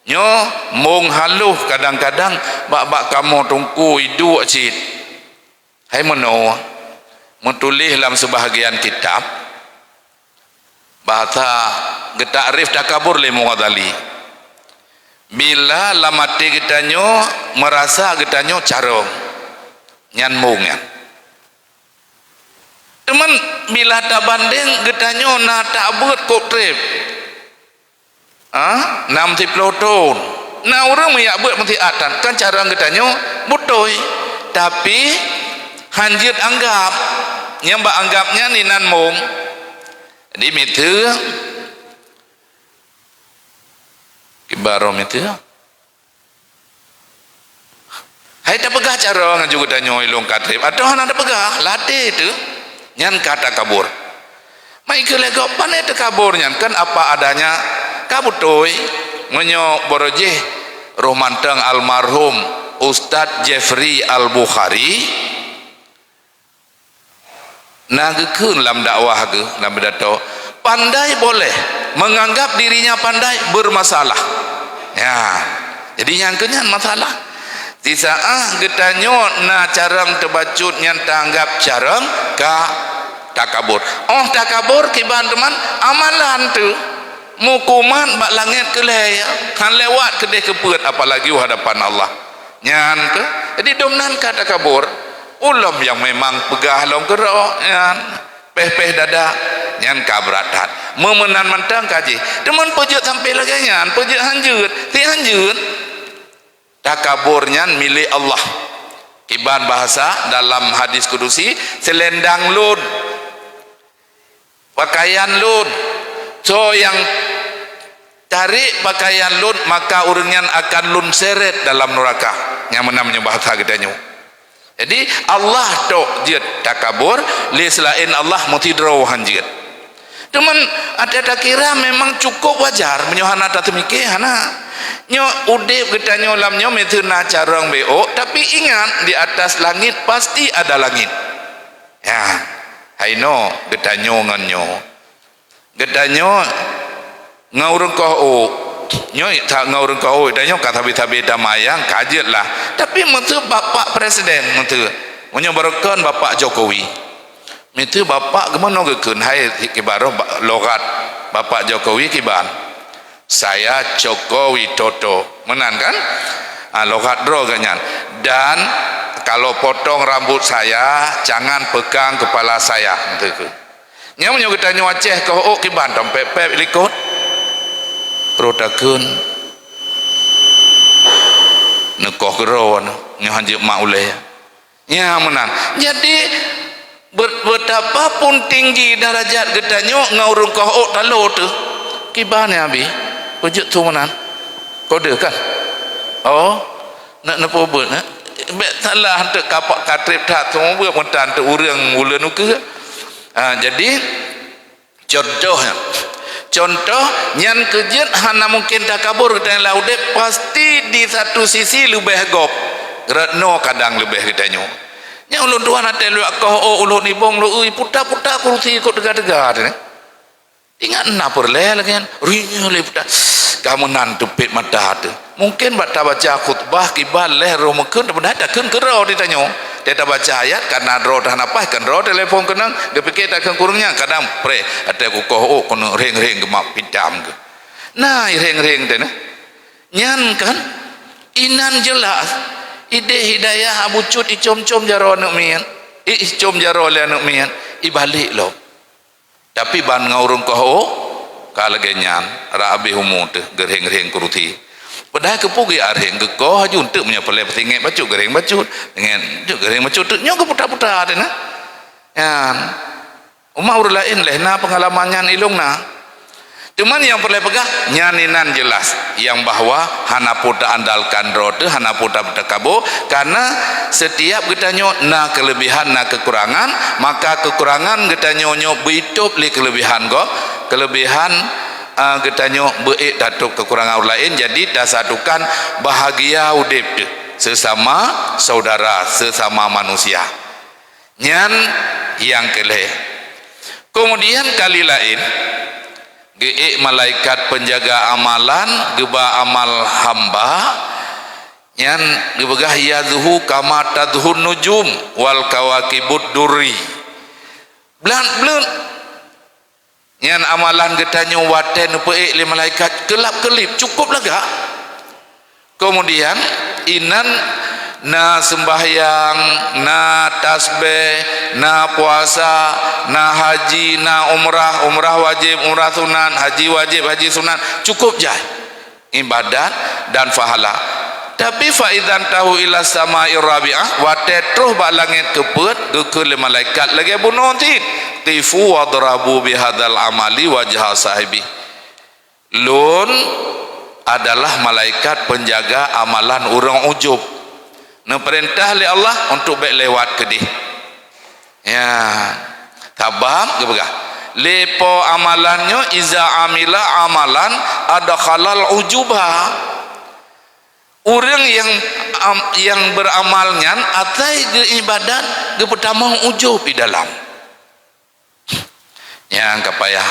Nyo mung haluh kadang-kadang bak kamu tungku hidu acit hai meno menulis dalam sebahagian kitab bahasa getakrif takabur le Mughazali bila lamati kita nyo merasa kita nyo carong nyan mung ya teman bila tak banding kita nyo na tak buat kok trip 60 tahun nah orang yang buat mesti atan kan cara ngetanyo butoi tapi hanjit anggap nyambak anggapnya ninan mung di mitu kibaro mitu hai tak pegah cara ngaju getanyo ilung katrip atau hana tak pegah latih itu nyan kata kabur mai kelego pane te kaburnya kan apa adanya kabutoi menyo boroje romantang almarhum Ustadz Jeffrey Al-Bukhari nagekun dalam dakwah ke dalam pidato pandai boleh menganggap dirinya pandai bermasalah ya jadi yang kenyan masalah di saat getanyo na carang tebacut yang tanggap carang ka takabur takabur kiban teman amalan tu mukuman bak langit keleh kan lewat kedai kepeut apalagi hadapan Allah nyan ke jadi domnan kata kabur ulam yang memang pegah long kerok nyan peh dada nyan kabratat memenan mantang kaji teman pejut sampai lagi nyan pejut hanjut ti hanjut takabur nyan milik Allah Kiban bahasa dalam hadis kudusi selendang lun, pakaian lun. So yang cari pakaian lun maka urangnya akan lun seret dalam neraka. Yang namanya bahasa gedanya. Jadi Allah tok jid takabur li selain Allah mutidrawhan jid. Cuman ada kira memang cukup wajar menyohana tatu mikir hana nyo udip kita nyo lam nyo metuna carang beo, tapi ingat di atas langit pasti ada langit. Ya, haino kita nyo ngan nyo. Kita nyo ngaurung ko nyo tak ngaurung ko kita nyo kata tabi damayang kajet lah. Tapi mentu bapak presiden mentu menyo barokan bapak Jokowi. Itu bapak gimana gekun hai kibaroh logat bapak Jokowi kiban saya Jokowi Toto menan kan logat dro ganyan. Dan kalau potong rambut saya jangan pegang kepala saya gitu. Nya menyo kita nyu Aceh ke kiban pep likut protakun nekoh geron nya hanjep mauleh nya menan. Jadi betapapun tinggi darajat gedanyo ngaurung kau talo tu kibane abi wujud tu menan kode kan nak nepobut nak salah hantu kapak katrip tak semua buat mentan tu urang mula nuke. Jadi contoh nyan kejut hana mungkin tak kabur gedan laude pasti di satu sisi lebih gop retno kadang lebih gedanyo. Yang ulun tuan ada lu aku ulun ibong lu puta kursi ikut degar-degar ni. Ingat na perle lagi kan. Rinya le puta. Kamu nan tepit mata tu. Mungkin baca khutbah kibal leh romakeun dah keun kerau ditanyo. Dia tak baca ayat karena ro dah napah kan ro telefon kenang dia fikir tak kurangnya kadang pre ada ku ko kono ring-ring gemak pidam ke. Nah ring-ring teh nyan kan inan jelas ide hidayah abucut icom-com jaro anak mian icom jaro le anak mian ibalik lo tapi ban ngaurung kau kalagenyan rabi humu teh gereng-gereng kuruti padahal kepugi areng ke kau haju untuk punya pelai petinggi bacut gereng bacut dengan gereng bacut tu nyo keputar-putar deh nah yan umah urang lain leh na pengalamannya ilung na. Cuman yang perlu pegang nyaninan jelas yang bahwa hana puta andalkan rote hana puta kabo karena setiap kita nyo na kelebihan na kekurangan maka kekurangan kita nyo berhidup li kelebihan go kelebihan kita nyo beik datuk kekurangan orang lain jadi dasatukan bahagia udip sesama saudara sesama manusia nyan yang keleh. Kemudian kali lain malaikat penjaga amalan geba amal hamba yang gebegah yadhu kama tadhun nujum wal kawakibud durri blan yang amalan getanyo waten peik li malaikat kelap-kelip cukup lega. Kemudian inan na sembahyang na tasbih na puasa na haji na umrah wajib umrah sunat haji wajib haji sunat cukup jai ibadat dan pahala. Tapi faidan tahu ila samai rabi'ah wa tetruh ba langit kepet gekul malaikat lagi bunuh tifu wa darabu bihadzal amali wajha sahibi. Lun adalah malaikat penjaga amalan orang ujub perintah oleh Allah untuk baik lewat ke dia ya tabam ke begah lepo amalannya iza amila amalan ada khalal ujubah orang yang beramalnya atai ke ibadat ke pertama ujub di dalam yang kapayah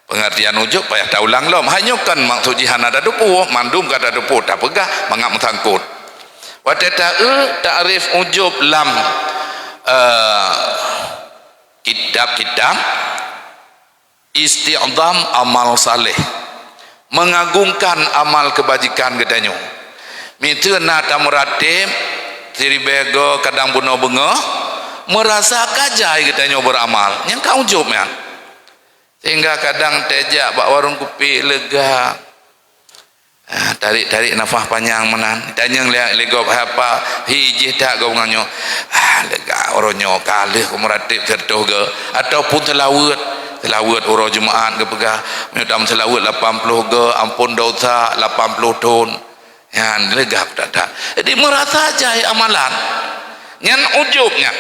pengertian ujub payah tak ulang lom hanya kan maksud jihan ada dupu mandum kata dupu tak pegah mangap mentangkut ta'rif ujub lam kitab-kitab isti'zam amal saleh mengagungkan amal kebajikan gedanyo mitu na tamuratib siribego kadang buno bengo merasa kajai gedanyo beramal yang ka ujub ya sehingga kadang tejak bak warung kopi lega tarik nafas panjang menan tanya lihat legop apa hiji tak kau nganyo lega oronyo kalih ku meratib sertuh ke ataupun telawat uro Jumaat ke pegah menyudam telawat 80 ke ampun dosa 80 tahun yang lega tak jadi merasa aja amalan nyan ujubnya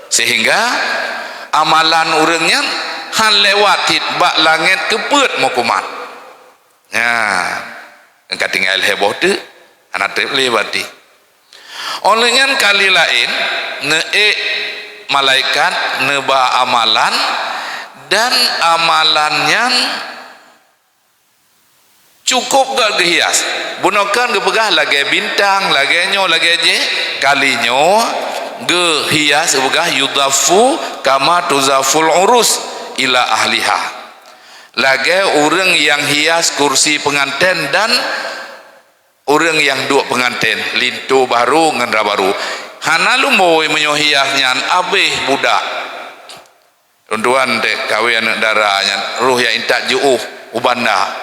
sehingga amalan urangnya han lewatit bak langit keput mau kumat engkau tinggal heboh tu anak lewati olehnya kali lain malaikat neba amalan dan amalannya cukup gak gehias bunokan gepegah lagi bintang lagi nyo lagi je kalinyo gehias gepegah yudafu kama tuzaful urus ila ahliha lagi orang yang hias kursi pengantin dan orang yang duk pengantin lintu baru ngendra baru hanalu mau menyohiasnya abih budak runtuan dek kawin anak darahnya ruh yang intak ju'uh ubanda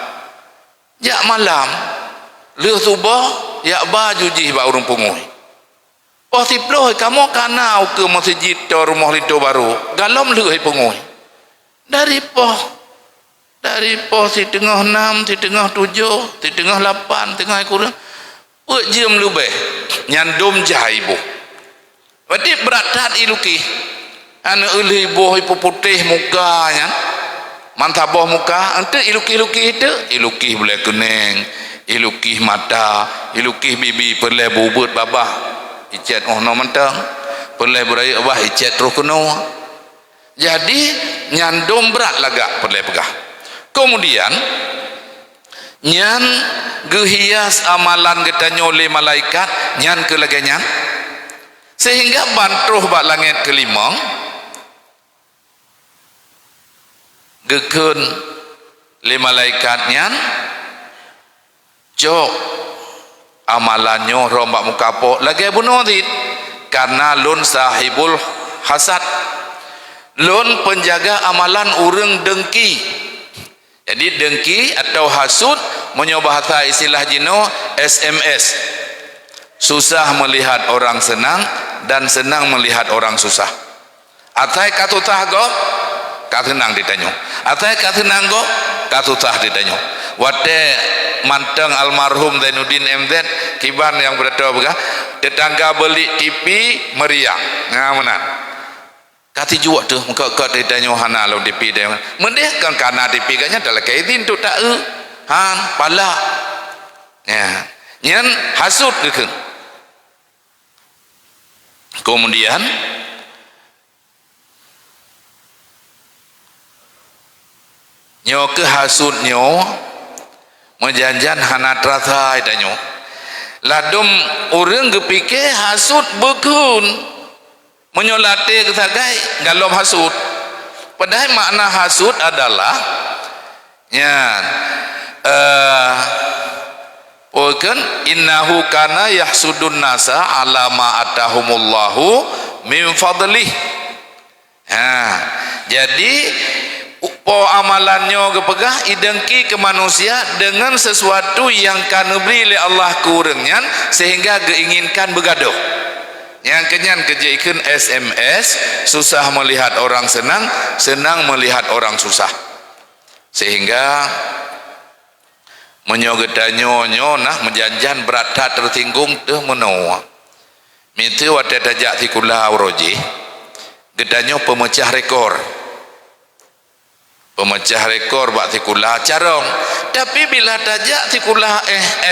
jak malam leh subah yak baju jih bak urung punguh oh tiploh kamu kanau ke masjid to rumah lintu baru galom leh punguh dari poh si tengah 6, si tengah 7, si tengah 8, tengah kurang jam lebih nyandum jahaibu berarti berat iluki anak ibu ibu putih mukanya mantabah muka ente iluki itu iluki boleh kuning iluki mata iluki bibi perle bubut babah icet no mentang perle berai abah icet terus kuno jadi nyandum berat lagak perle pegah kemudian nyan gehias amalan kita nyole malaikat nyan ke lagi nyan sehingga bantuh bak langit kelima gekun le malaikat nyan jok amalannya rombak mukapo lagi bunuh karena lun sahibul hasad lun penjaga amalan urang dengki jadi dengki atau hasud menyobahasa istilah jino SMS susah melihat orang senang dan senang melihat orang susah atai katutah go katenang ditanya atai katenang go katutah ditanya wate manteng almarhum Zainuddin MZ kiban yang berdoa begah tetangga beli TV meriang ngamenan kati jual tu muka ditanya hana lo TV dia mendeh kan kana TV kanya dalam kaidin tu tak han pala ya nyan hasud gitu kemudian nyo ke hasud nyo menjanjan hana terasa itanyo ladum orang gepikir hasud bekun menyolate kesagai galom hasud padahal makna hasud adalah ya kan innahu kana yahsudun nasa ala ma atahumullahu min fadlih jadi po amalannya kepegah idengki ke manusia dengan sesuatu yang kanu beri oleh Allah kurangnya sehingga keinginkan begaduh yang kenyan kejaikan SMS susah melihat orang senang senang melihat orang susah sehingga menyogedanyo nah menjanjan berat tertinggung tuh menua itu wadah tajak tikula auroji gedanyo pemecah rekor bak tikula carong tapi bila tajak tikula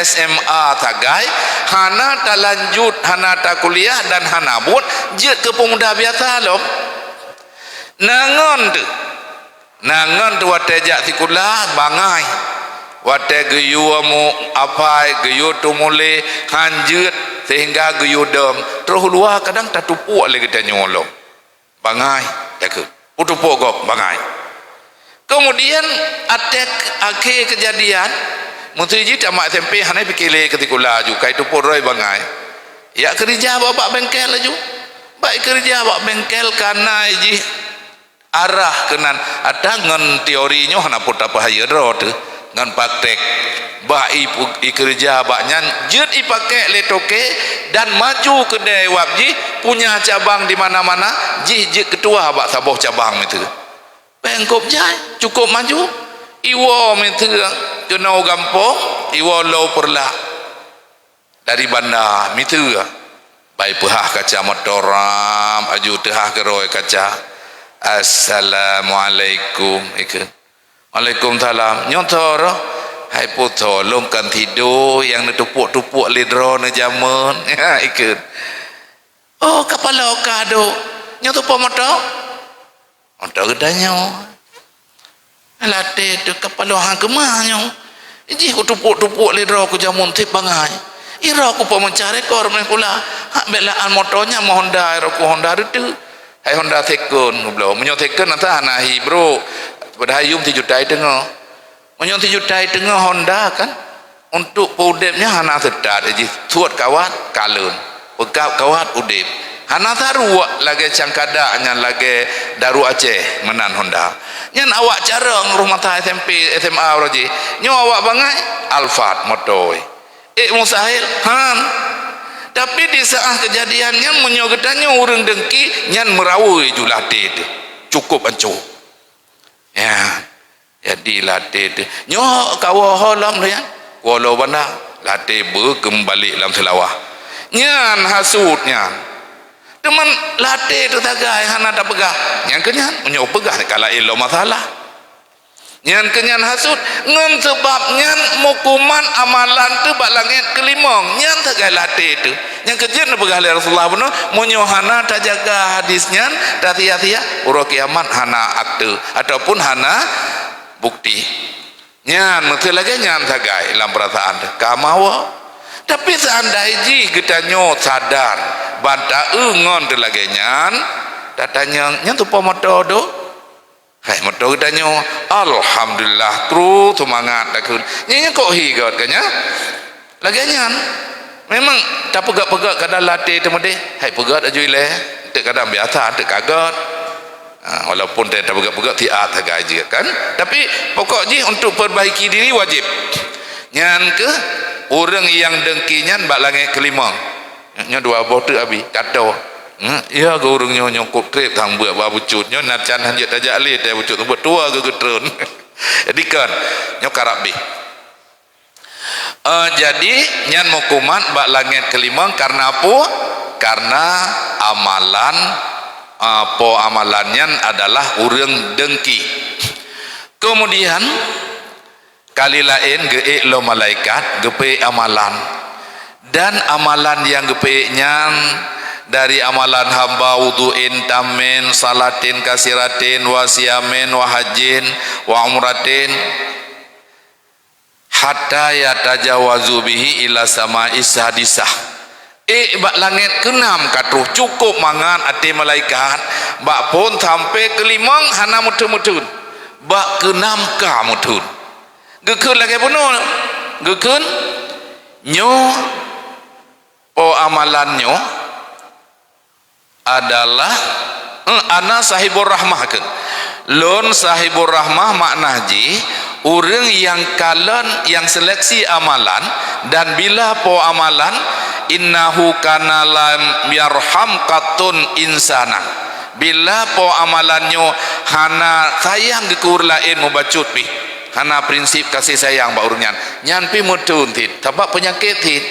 SMA tagai hana tak lanjut hana tak kuliah dan hana but je ke pemuda biasa loh nangon tu watajak tikula bangai wate geyu amu apa geyu tu mule hanjut sehingga geyu dem terus luar kadang tak tupuk lagi kita nyolong bangai tak ke tupuk gok bangai kemudian akhir kejadian Menteri tamat SMP hanai pikirle ketika laju kai tu poroi bangai ya kerja bawa bengkel laju baik kerja bawa bengkel karena ji arah kenan ada ngen teorinya hana put apa haya ro tu ngan praktek ba i kerja baknya jet i pakai letoke dan maju ke dewab ji punya cabang di mana-mana ji ketua bak saboh cabang itu pengkop jai cukup maju iwo itu kena gampong iwo lo perla dari bandar itu baik pehah kaca motoram aju tehah keroi kaca assalamualaikum ikut waalaikumsalam nyotor hai puto longkan tidur yang tupuk-tupuk lidro na jaman ikut oh kepala kado nyoto pomoto motor gedanya latih tu kepala hang kemahnya iji ku tupuk-tupuk lidro ku jamun tip bangai ira ku pemencari kor pula hak belaan motornya mau Honda ira ku Honda itu hai Honda Tekun belum menyotekun antah nahi bro pada hayum 7 juta tengah menyon 7 juta tengah Honda kan untuk udepnya hana sedat jadi tuat kawat kalun pekap kawat udep hana taru lagi cangkada nyan lagi daru Aceh menan Honda nyan awak carang rumah tah SMP SMA roji nyo awak bangai Alphard motoy mustahil han tapi di saat kejadiannya menyogedannya urang dengki nyan merawui julate itu cukup ancu ya jadi latih tu nyo kawa holam dia walau bana latih kembali dalam selawah nyan hasudnya teman latih tu tagai hana tak pegah nyan kenyan menyo pegah kala ilo masalah nyan kenyan hasud ngan sebab nyan mukuman amalan tu bak langit kelimong nyan tagai latih tu yang kejut na pegah Rasulullah beno menyo hana tak jaga hadisnya tak tia-tia uro kiamat hana akte ataupun hana bukti nyan betul lagi nyan tagai dalam perasaan kamawa tapi seandainya ji kita nyot sadar banta ngon tu lagi nyan datanya nyan tu pomoto do hai moto kita nyo alhamdulillah terus semangat takun nyan kok higot kanya lagi nyan memang tak pegak-pegak kadang latih temudi hai pegat aja ile tak kadang biasa tak kaget walaupun tak pegak-pegak tiat gaji kan tapi pokok ji untuk perbaiki diri wajib nyan ke orang yang dengkinya bak langit kelima nya dua bote abi kata ya ke orang nyokok trip tang buat babucutnya nacan hanjat tajak le teh bucut buat tua ke getron jadi kan nyok karabi jadi nyan mukuman bak langit kelima karena apa karena amalan po amalannya adalah urang dengki kemudian kali lain geek lo malaikat gepe amalan dan amalan yang gepe-nya dari amalan hamba wudu'in tamin salatin kasiratin wasiamin wahajin wa umratin hatta yatajawazu bihi ila sama'is hadisah bak langit ke-6 katuh cukup mangan ati malaikat bak pun sampai ke-5 hana mutun-mutun bak ke-6 ka mutun gekun lagi penuh gekun nyo po amalannya adalah ana sahibur rahmah ke lon sahibur rahmah makna ji orang yang kalen yang seleksi amalan dan bila po amalan innahu kana lam yarham katun insana bila po amalannya hana sayang dikur lain membacut pi hana prinsip kasih sayang ba urunyan nyan pi mutun tit sebab penyakit tit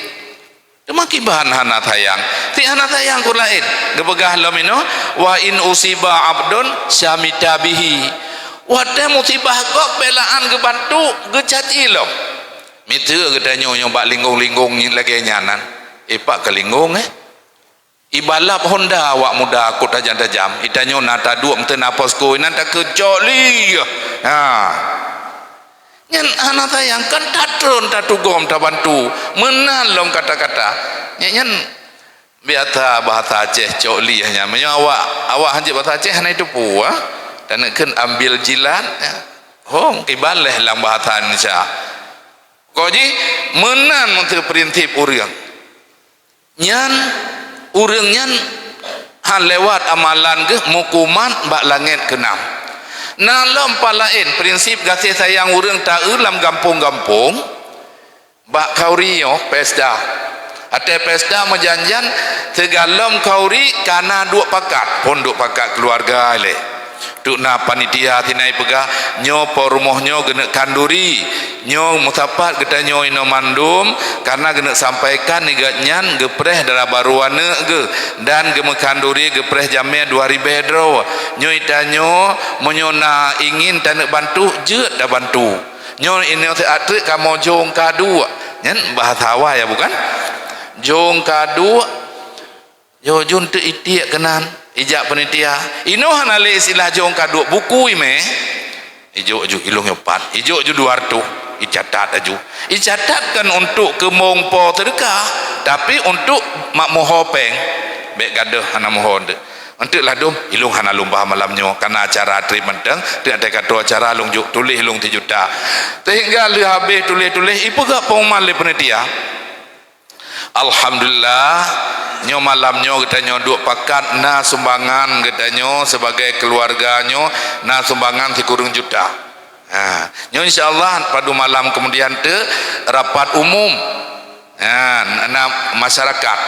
demaki bahan hana sayang ti hana sayang kur lain gebegah lamino wa in usiba abdun syamita bihi wada musibah kok belaan gebantu gecaci lo mitu gedanyo nyobak linggung-linggung lagi nyanan pak kelingung ibalap Honda awak muda aku tajam-tajam itanyo nata dua mten apa sko nanta kejoli nyan anak sayang kan tatron tatugom tabantu menalom kata-kata nyan biasa bahasa Aceh coli hanya menyo awak hanjit bahasa Aceh hanya itu puah dan kan ambil jilat hong ibaleh lang bahasa Indonesia koji menan untuk prinsip urang nyan urang nyan han lewat amalan ke mukuman bak langit ke-6 Nalom palain prinsip kasih sayang urang tak ulam kampung-kampung bak kaurio pesda. Ate pesda menjanjan tegalom kauri karena dua pakat pondok pakat keluarga le. Duk na panitia tinai pegah nyo po rumahnya genek kanduri nyo mutapat kita nyo ino mandum karena genek sampaikan nigatnyan gepreh dara baruane ge dan geme kanduri gepreh jamnya 2000 dro nyo itanyo menyona ingin tanek bantu je dah bantu nyo ini atre kamo jong kadu nyen bahasa Hawa ya bukan jong kadu yo jun te itiak kenan ijak penitia ino hanale istilah jong kadu buku ime ijo ju ilung yopat ijo ju 200 icatat aju icatatkan untuk ke mongpo terdekat tapi untuk mak mohopeng bek gaduh hana mohon de untuk ladum ilung hana lumbah malamnyo karena acara treatment teng tidak ada kata acara lung juk tulis lung 3 juta sehingga li habis tulis ipu gak pengumuman le penitia alhamdulillah nyo malamnyo kita nyo duk pakat na sumbangan kita nyo sebagai keluarganyo na sumbangan 3 juta. Nyo insyaallah pada malam kemudian te rapat umum na masyarakat.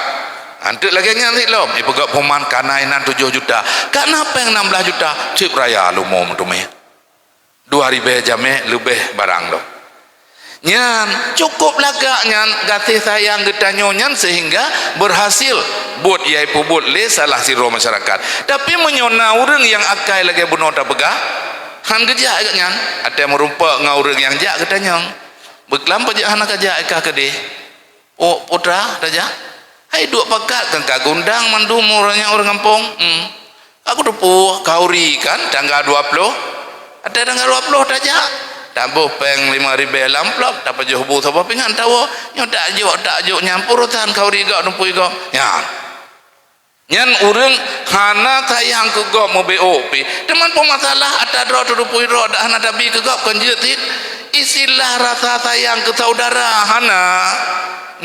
Antuk lagi nyantik lom ibu gak pengumuman kanainan 7 juta. Kenapa yang 16 juta? Cip raya umum tu meh. 2000 jame lebih barang lo. Nyan cukup lagak nyan kasih sayang getanyo nyan sehingga berhasil buat yai pubut le salah siro masyarakat tapi menyona urang yang akai lagi bunuh tak pegah han gejak agak nyan ada merumpak ngau urang yang jak getanyo beklam pajak anak aja eka kede oh putra daja hai dua pakat kan kagundang mandum orangnya orang kampung aku depu kauri kan tanggal 20 ada tanggal 20 daja tambuh peng 5.000 lamplop dapat je hubu sapa pingan tahu nyo tak juk nyampur tan kau riga numpui go nyan urang hana tayang ke go mo BOP teman pemasalah ada dro tupui ro ada hana tabi ke go kan jetit istilah rasa sayang ke saudara hana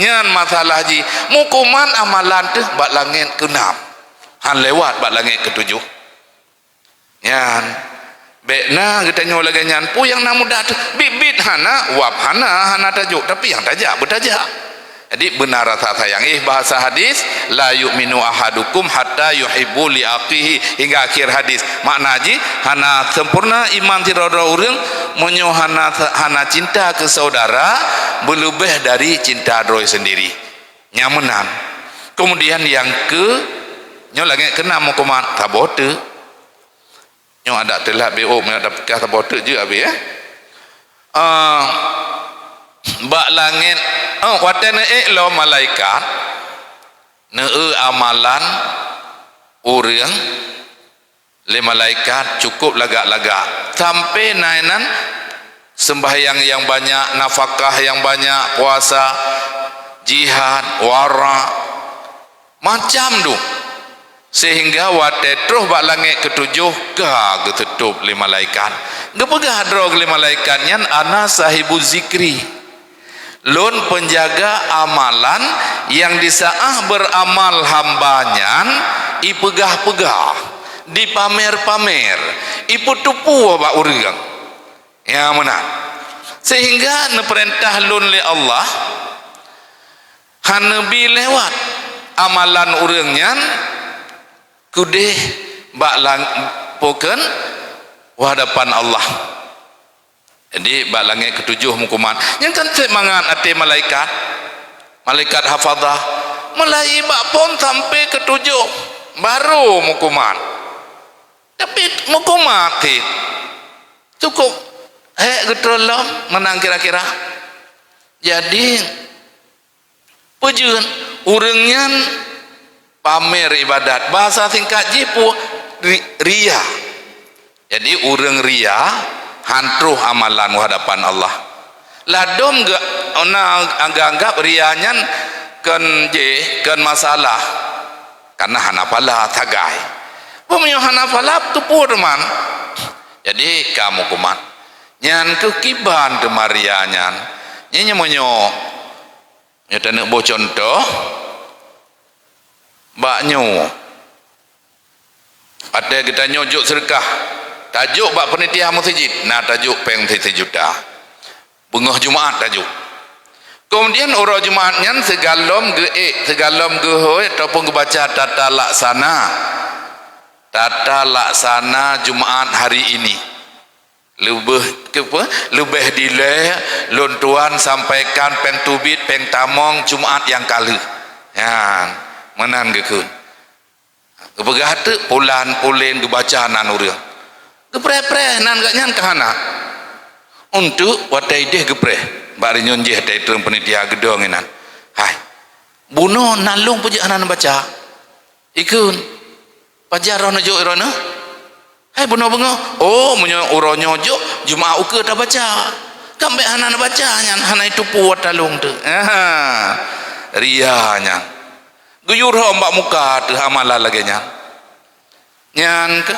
nyan masalah ji mukuman amalan teh bak langit ke-6 han lewat bak langit ke-7 nyan bekna kita nyola ganyan pu yang namu dat bibit hana wap hana tajuk tapi yang tajak bertajak jadi benar rasa sayang bahasa hadis la yu'minu ahadukum hatta yuhibbu li aqihi hingga akhir hadis makna haji hana sempurna iman tirada urang monyo hana cinta ke saudara berlebih dari cinta diri sendiri nyamenan kemudian yang ke nyola lagi kena mau kumat sabote nyo ada telah BO ada bekas botek je habis bak langit watene lo malaikat amalan urang le malaikat cukup lagak-lagak sampai nainan sembahyang yang banyak nafkah yang banyak puasa jihad wara macam tu sehingga watetruh bak langit ke-7 ga getutup li malaikat gepegah drog li malaikat nyan ana sahibu zikri lun penjaga amalan yang disaah beramal hambanyan ipegah-pegah dipamer-pamer iputupu bak urang ya mana sehingga neperintah lun li Allah hanebi lewat amalan urang nyan kudih bak poken hadapan Allah jadi bak langit ke-7 hukuman yang kan semangat ate malaikat hafadzah mulai bak pon sampai ke-7 baru hukuman tapi hukuman cukup getolom menang kira-kira jadi pujian urangnya pamer ibadat bahasa singkat jipu ria jadi urang ria hantruh amalan hadapan Allah ladom ge ona anggap rianya kan masalah karena hanapala tagai pemyo hanapala tupu teman jadi kamu kuman nyan kekiban temarianyan nyenye monyo nyatane bo contoh baknyo ada kita nyojok sedekah tajuk bak penitiah masjid na tajuk peng juta bengah Jumaat tajuk. Kemudian urang Jumaat nyan segalom ge hoi ataupun baca tata laksana Jumaat hari ini. Lebih delay lontuan sampaikan peng tubit peng tamong Jumaat yang kali. Ya, menan gekun. Kebegah pulan pulen gebaca nan urang. Gepreh-preh nan gak nyan kahana. Untuk watai deh gepreh. Bari nyonjeh tai terang penitia gedong inan. Hai. Buno nalung puji anan baca. Ikun. Pajar rono jo rono. Hai buno bengo. Oh munyo uronyo jo Jumaat uke ta baca. Kambe anan baca nyan hana itu puat talung tu. Ria nyan. Guyur mbak muka tu amalan lagi nyan. Nyan ke.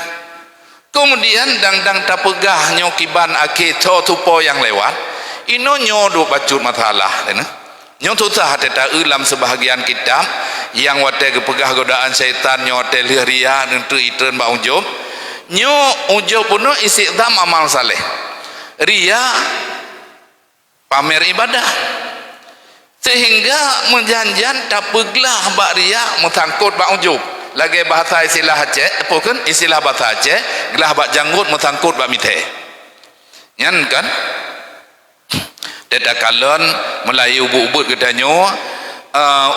Kemudian dang tapegah nyokiban ake to tupo yang lewat. Ino nyodo bacut masalah nyoto sah teta ulam sebahagian kitab yang wate kepegah godaan syaitan nyote ria nentu itren ba ujub nyo ujub puno isi dam amal saleh ria pamer ibadah sehingga menjanjian tapeglah ba ria metangkut ba ujub lagi bahasa istilah Aceh bukan istilah bahasa Aceh gelah ba janggut metangkut ba mithe nyan kan Dada kalon Melayu ubud gedanyo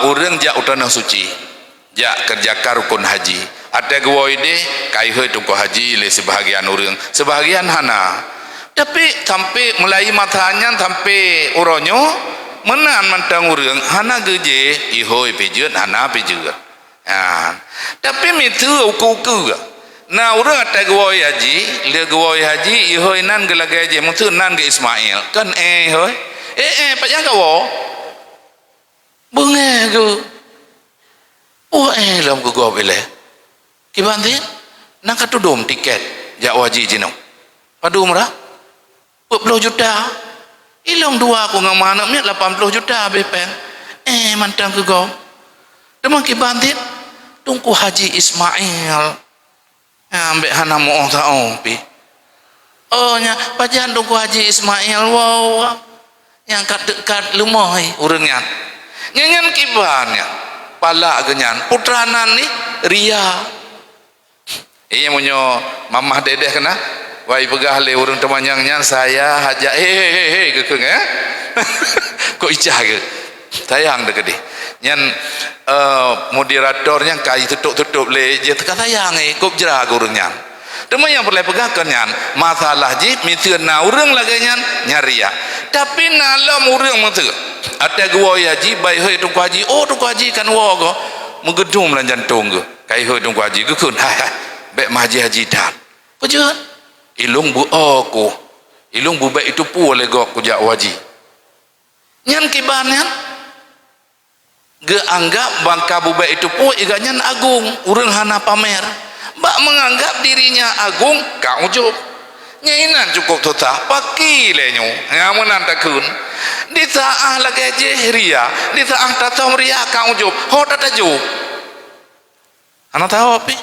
urang jak utanah suci jak kerjaka rukun haji ada gawai deh kai he tungku haji le sebahagian urang sebahagian hana tapi sampai Melayu matanya sampai uronyo menan mantang urang hana geje ihoi pejut hana pejut ya tapi mitu uku nah urang ada gawai haji le gawai haji ihoi nan gelagai je mutu nan ke Ismail kan hoi pak yang kau bunga ke lam ke gua bela kibantin nang katudum tiket jak waji jino padu murah 40 juta ilong dua aku ngamana nya 80 juta bepeng mantang ke gua demang kibantin tungku haji Ismail ambek hana mo tao pi nya pajan tungku haji Ismail wow yang dekat lumoy urangnya nyanyan kibannya pala genyan putranan ni ria iya munyo mamah dedeh kena wai pegah le urang temanyangnya saya hajak gekeng kok icah ke sayang dek deh nyan moderatornya kai tutup le je teka sayang kok jera urangnya Demo yang boleh pegahkan nyan masalah ji mitian na urang lagi nyan nyaria tapi nalam urang matu ada gua haji bai hoi tungku haji tungku haji kan wogo mengedum lan jantung ke kai hoi tungku haji ke kun hai bek maji haji dan pujun ilung bu aku ilung bu bek itu pu oleh gok kujak haji nyan kiban nyan ge anggap bangka bu bek itu pu iganyan agung urang hana pamer bak menganggap dirinya agung kau ujub nyainan cukup tota paki lenyo ngamunan takun di saah lagi jehria di saah tatom ria kau ujub ho tatajub anak tahu api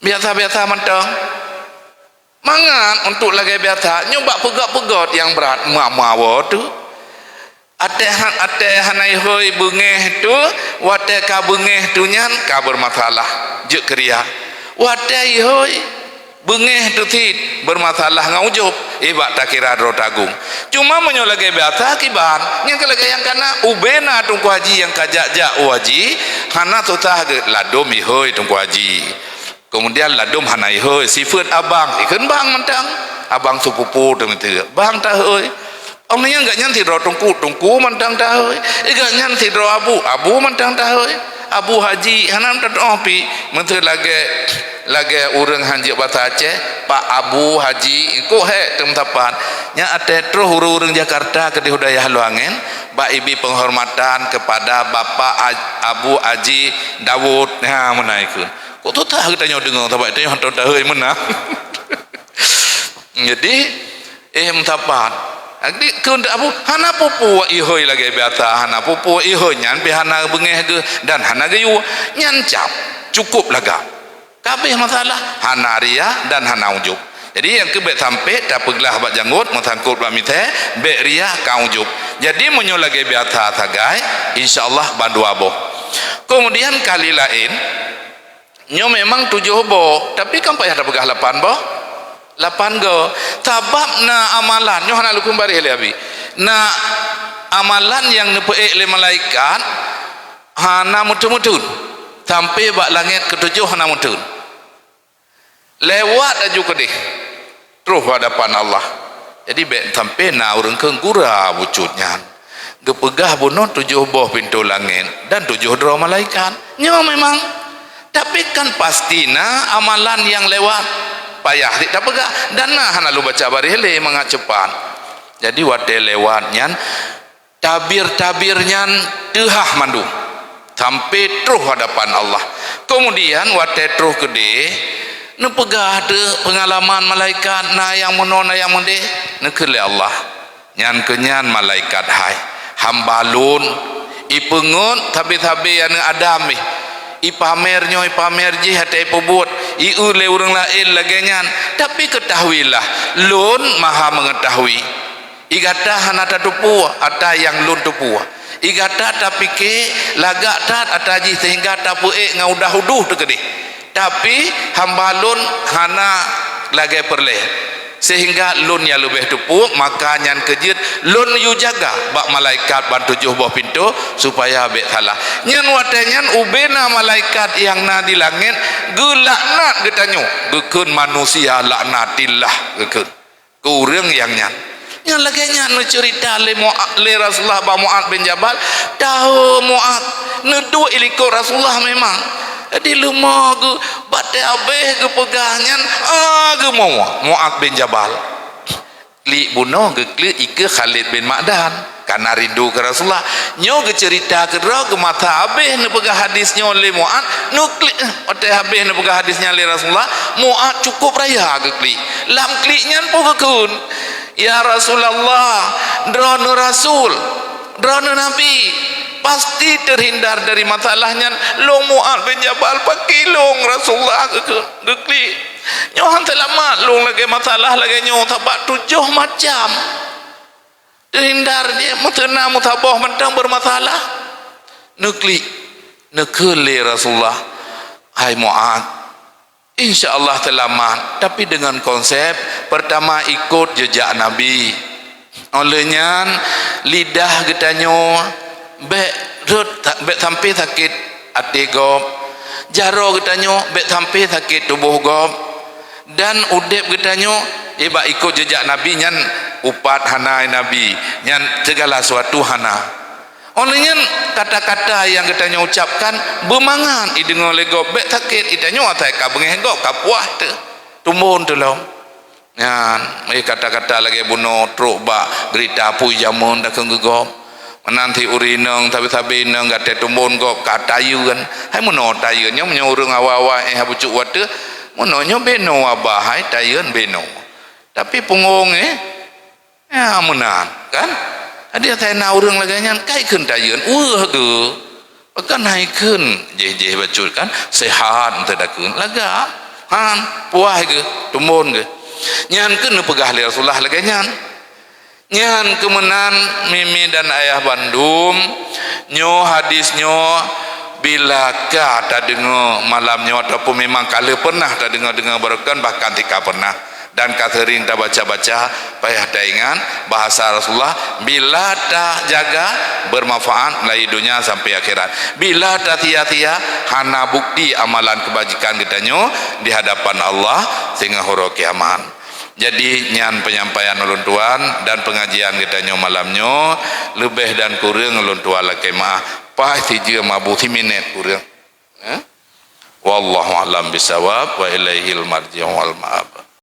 biasa-biasa mentang mangan untuk lagi biasa nyoba pegot-pegot yang berat mawa tu ate hanai hoi bengeh tu wate ka bengeh tu nyan ka bermasalah je kriya wate hoi bengeh tu tit bermasalah ngaujub ibak tak kira rotagung cuma menyolage biasa kiban yang kelage yang kana ubena tungku haji yang kajak-jak haji hana tutah ladom hoi tungku haji kemudian ladom hanai hoi sifat abang ikan bang mentang abang sepupu tu minta bang tak hoi ông này enggak nyanti ro tungku mantang tahu enggak nyanti ro abu mantang tahu abu haji hanam tak opi menteri lagi urang hanji bahasa Aceh Pak Abu Haji ko he tempat nya ate terus urang Jakarta ke di Hudayah Luangen ba ibi penghormatan kepada Bapak Abu Haji Dawud ha menaikun kok tu tah kita nyo dengar tapak itu hantar tahu menang jadi mentapat Agdi kun abu hana pupu ihoi lagi biasa hana pupu ihoi nyan bi hana bengeh ge dan hana ge yu nyan cap cukup laga kabeh masalah hana ria dan hana ujub. Jadi yang ke bet sampai tak peglah bat janggut mutangkut bat mithe bet ria ka ujub. Jadi munyo lagi biasa tagai insyaallah bandu aboh. Kemudian kali lain nyo memang 7 boh tapi kan payah tak pegah 8 boh 8 go sabab na amalan nyo hana lukum bari le abi na amalan yang nepeek le malaikat hana mutun-mutun sampai bak langit ke-7 hana mutun lewat aju kedih terus hadapan Allah. Jadi bet sampai na urang kenggura wujudnya gepegah bunuh 7 boh pintu langit dan 7 dro malaikat nyo memang tapi kan pastina amalan yang lewat payah tak pegah dan nah hana lu baca barele mangga cepat. Jadi wate lewatnya tabir-tabirnya tehah mandu sampai terus hadapan Allah. Kemudian wate terus gede nepegah de pengalaman malaikat na yang menona yang mende nekele Allah nyan kenyan malaikat hai hambalun ipengun tabi-tabi yang adam ipamer nyo ipamer je hati ipubuat iule urang lain lagenyan tapi ketahuilah lun maha mengetahui igata hana tatupu ata yang lun tupu igata tapi ke lagak tat ataji sehingga tapu ngaudah-uduh tegede tapi hambalun hana lagi perleh sehingga lun yang lebih tepuk maka nyan kejit lun yu jaga bak malaikat bantu 7 buah pintu supaya bet salah nyan watenyan ubena malaikat yang na di langit gelaknat getanyo gekun manusia laknatillah gekun kurang yang nyan lagi nyan cerita le Rasulullah ba Mu'ad bin Jabal tahu Mu'ad nedu iliko Rasulullah memang di lumah ke batai abeh ke pegahnya ke Mu'ad bin Jabal li bunuh ke kli ike Khalid bin Ma'dan karena rindu ke Rasulullah nyo ke cerita ke roh ke mata abeh ne pegah hadisnya oleh Mu'ad nukli batai abeh ne pegah hadisnya oleh Rasulullah Mu'ad cukup raya ke kli lam kliknya pun kekun ya Rasulullah drone Rasul drone Nabi pasti terhindar dari masalahnya long Mu'ad bin Jabal pakilong Rasulullah gekli nyohan selamat long lagi masalah lagi nyoh tabak 7 macam terhindar dia mutena mutabah mentang bermasalah nekli nekeli Rasulullah hai Mu'ad insyaallah selamat tapi dengan konsep pertama ikut jejak Nabi olehnya lidah getanyo bet sampai sakit hati gob jaro getanyo bet sampai sakit tubuh gob dan udep getanyo iba ikut jejak Nabi nyan upat hana Nabi nyan segala sesuatu hana olehnya kata-kata yang getanyo ucapkan bemangan idengo le gob bet sakit itanyo atai ka bengeh gob ka puah te tumbun tu lo nyan kata-kata lagi bunuh truk ba gerita pu jamun dak gob nanti urineng tapi neng gate tumbon kok katayu kan hai mono tayu nya menyorong awa-awa habucuk wate mono nya beno abahai tayun beno tapi pungong ya menan kan ada saya na urang laganya kai keun tayun ge pakan haikeun je bacut kan sehat teu dakeun laga han puah ge tumbon ge nyan keun pegah li Rasulullah laganya nyan kemenan mimi dan ayah Bandung nyo hadisnyo bilakah tak dengar malamnya ataupun memang kala pernah tak dengar barakan bahkan tika pernah dan katering tak baca-baca payah tak ingat bahasa Rasulullah bila tak jaga bermanfaat melalui dunia sampai akhirat bila tak tia-tia hana bukti amalan kebajikan kita nyo di hadapan Allah sehingga huru kiamat. Jadi nyan penyampaian ulun tuan dan pengajian kita nyo malamnyo lebih dan kurang ulun tuan laki maaf pasti je mabu 3 minit kurang wallahu alam bisawab wa ilaihil marji' wal ma'ab.